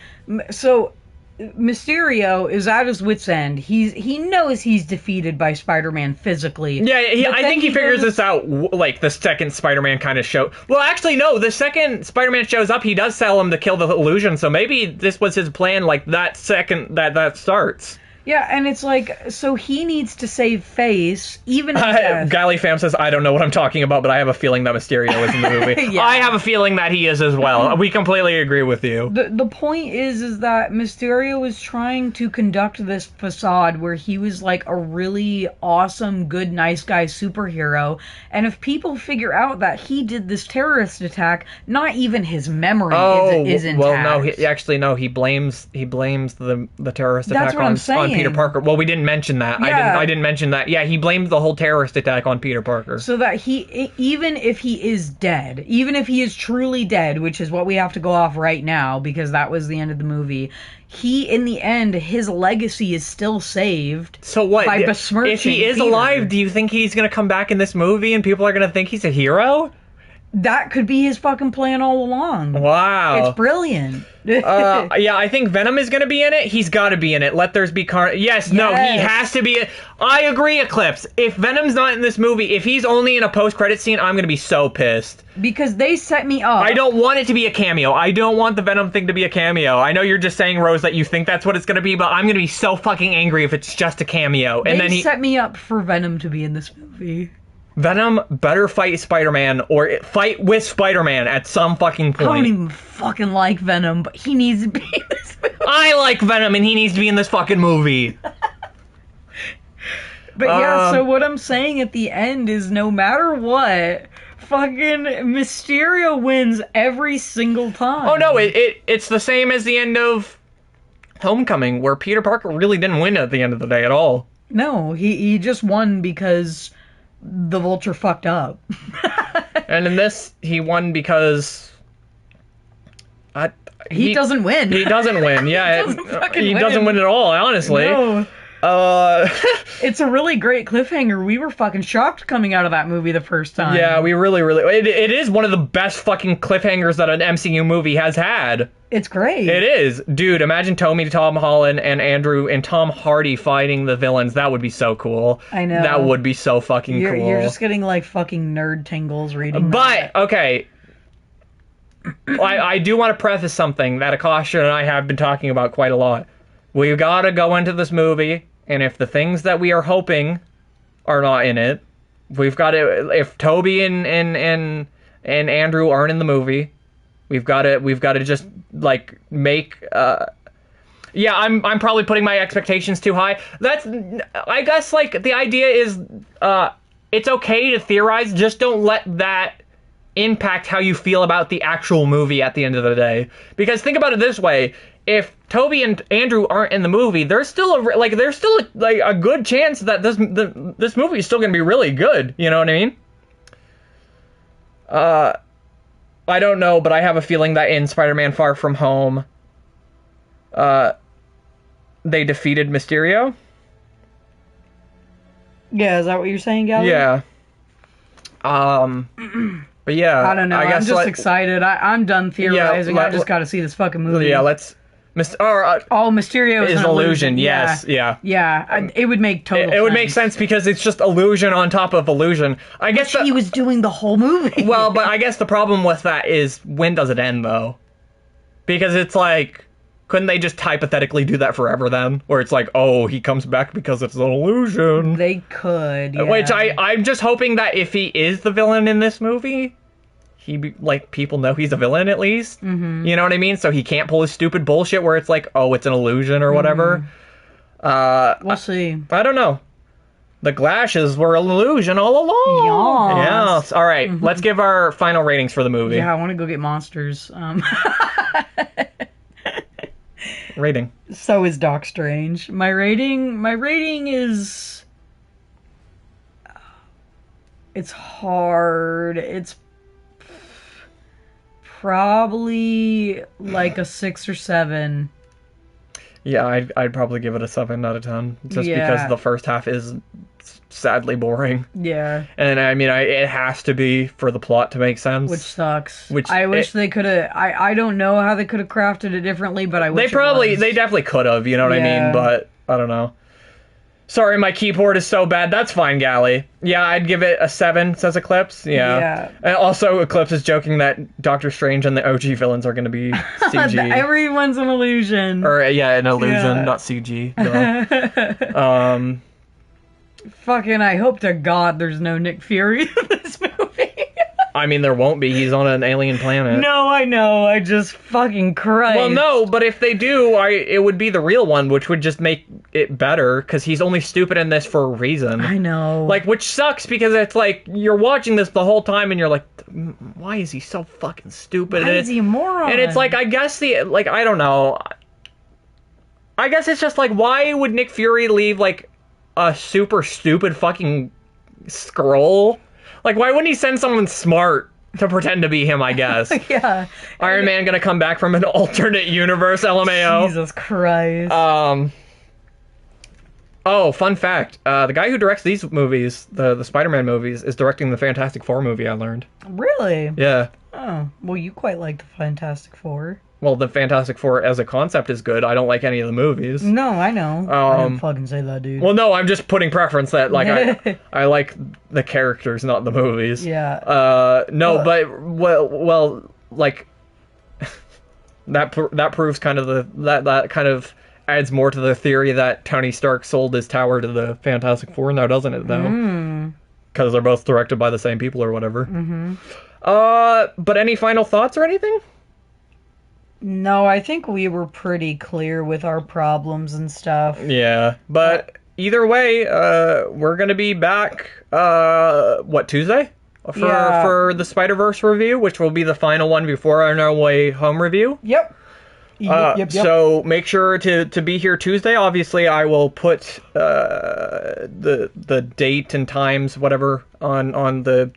B: So Mysterio is at his wit's end. He knows he's defeated by Spider-Man physically.
A: Yeah, I think he figures this out like the second Spider-Man kind of show. Well, actually, no. The second Spider-Man shows up, he does tell him to kill the illusion. So maybe this was his plan. Like that second that starts.
B: Yeah, and it's like, so he needs to save face, even if
A: Galley Fam says, I don't know what I'm talking about, but I have a feeling that Mysterio is in the movie. Yeah. I have a feeling that he is as well. We completely agree with you.
B: The point is that Mysterio was trying to conduct this facade where he was like a really awesome, good, nice guy superhero, and if people figure out that he did this terrorist attack, not even his memory is intact.
A: Well, no, he blames the terrorist attack on Peter Parker. Well, we didn't mention that. Yeah. I didn't mention that. Yeah, he blamed the whole terrorist attack on Peter Parker.
B: So that even if he is dead, even if he is truly dead, which is what we have to go off right now because that was the end of the movie, in the end, his legacy is still saved.
A: So what?
B: By besmirching
A: if he is
B: Peter.
A: alive, do you think he's going to come back in this movie and people are going to think he's a hero?
B: That could be his fucking plan all along.
A: Wow.
B: It's brilliant.
A: Yeah, I think Venom is going to be in it. He's got to be in it. Let there's be Yes, no, he has to be. I agree, Eclipse. If Venom's not in this movie, if he's only in a post-credit scene, I'm going to be so pissed.
B: Because they set me up.
A: I don't want it to be a cameo. I don't want the Venom thing to be a cameo. I know you're just saying, Rose, that you think that's what it's going to be, but I'm going to be so fucking angry if it's just a cameo. And then he
B: set me up for Venom to be in this movie.
A: Venom better fight Spider-Man or fight with Spider-Man at some fucking point.
B: I don't even fucking like Venom, but he needs to be in this movie.
A: I like Venom and he needs to be in this fucking movie.
B: But yeah, so what I'm saying at the end is no matter what, fucking Mysterio wins every single time.
A: Oh no, it's the same as the end of Homecoming, where Peter Parker really didn't win at the end of the day at all.
B: No, he just won because the Vulture fucked up.
A: And in this, he won because
B: he doesn't win.
A: He doesn't win. Yeah, he doesn't win at all. Honestly,
B: no. It's a really great cliffhanger. We were fucking shocked coming out of that movie the first time.
A: Yeah, we really. It is one of the best fucking cliffhangers that an MCU movie has had.
B: It's great.
A: It is. Dude, imagine Tom Holland and Andrew and Tom Hardy fighting the villains. That would be so cool.
B: I know.
A: That would be so fucking cool.
B: You're just getting like fucking nerd tingles reading
A: that. But, okay. I do want to preface something that Akasha and I have been talking about quite a lot. We've got to go into this movie, and if the things that we are hoping are not in it, we've got to... If Toby and Andrew aren't in the movie... We've got to just like make Yeah, I'm probably putting my expectations too high. I guess, like, the idea is, it's okay to theorize, just don't let that impact how you feel about the actual movie at the end of the day. Because think about it this way, if Toby and Andrew aren't in the movie, there's still a good chance that this movie is still going to be really good, you know what I mean? I don't know, but I have a feeling that in Spider-Man Far From Home, they defeated Mysterio.
B: Yeah, is that what you're saying, Gally?
A: Yeah. But yeah,
B: I don't know. I'm just excited. I'm done theorizing. I just got to see this fucking movie.
A: Yeah, let's.
B: Mysterio is an illusion.
A: Yes, yeah.
B: It would make total sense.
A: It would make sense because it's just illusion on top of illusion. I guess
B: he was doing the whole movie.
A: Well, but I guess the problem with that is, when does it end, though? Because it's like, couldn't they just hypothetically do that forever then? Where it's like, oh, he comes back because it's an illusion.
B: They could, yeah.
A: Which I'm just hoping that if he is the villain in this movie, people know he's a villain at least. Mm-hmm. You know what I mean? So he can't pull his stupid bullshit where it's like, oh, it's an illusion or whatever.
B: We'll see.
A: I don't know. The Glashes were an illusion all along. Yes. All right, let's give our final ratings for the movie.
B: Yeah, I want to go get monsters.
A: Rating.
B: So is Doc Strange. My rating is... It's hard. It's probably like a 6 or 7.
A: Yeah, I'd probably give it a 7 out of 10. Just because the first half is sadly boring. And I mean, it has to be for the plot to make sense.
B: Which sucks. I wish they could have... I don't know how they could have crafted it differently, but I wish
A: they definitely could have, you know what I mean? But, I don't know. Sorry, my keyboard is so bad. That's fine, Gally. Yeah, I'd give it a 7, says Eclipse. Yeah. And also, Eclipse is joking that Doctor Strange and the OG villains are going to be CG.
B: Everyone's an illusion.
A: Or, an illusion, not CG.
B: Fucking, I hope to God there's no Nick Fury in this movie.
A: I mean, there won't be. He's on an alien planet.
B: No, I know. I just fucking Christ.
A: Well, no, but if they do, it would be the real one, which would just make it better, because he's only stupid in this for a reason.
B: I know.
A: Like, which sucks, because it's like, you're watching this the whole time, and you're like, why is he so fucking stupid?
B: Why is he a moron?
A: And it's like, I guess I don't know. I guess it's just like, why would Nick Fury leave, like, a super stupid fucking Skrull? Like, why wouldn't he send someone smart to pretend to be him, I guess?
B: Yeah.
A: Iron Man gonna come back from an alternate universe, LMAO.
B: Jesus Christ.
A: Oh, fun fact. The guy who directs these movies, the Spider-Man movies, is directing the Fantastic Four movie, I learned.
B: Really?
A: Yeah.
B: Oh, well, you quite like the Fantastic Four.
A: Well, the Fantastic Four as a concept is good. I don't like any of the movies.
B: No, I know. I didn't fucking say that, dude.
A: Well, no, I'm just putting preference that, like, I like the characters, not the movies.
B: Yeah.
A: No, but, well, like, that proves kind of that kind of adds more to the theory that Tony Stark sold his tower to the Fantastic Four now, doesn't it, though? Because they're both directed by the same people or whatever. But any final thoughts or anything?
B: No, I think we were pretty clear with our problems and stuff.
A: Yeah, but either way, we're gonna be back, Tuesday? For the Spider-Verse review, which will be the final one before our No Way Home review.
B: Yep.
A: So make sure to be here Tuesday. Obviously, I will put the date and times, whatever, on the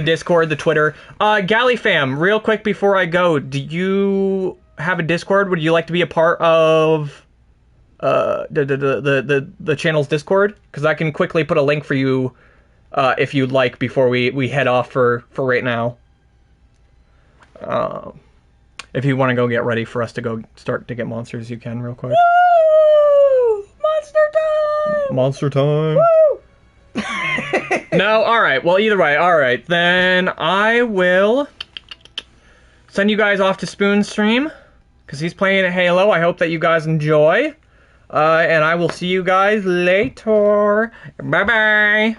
A: Discord, the Twitter. Gally fam, real quick before I go, do you have a Discord? Would you like to be a part of the channel's Discord? Because I can quickly put a link for you if you'd like before we head off for right now. If you want to go get ready for us to go start to get monsters, you can real quick.
B: Woo! Monster time!
A: Monster time!
B: Woo!
A: No, alright. Well, either way, alright. Then I will send you guys off to Spoon's stream, because he's playing at Halo. I hope that you guys enjoy. And I will see you guys later. Bye-bye!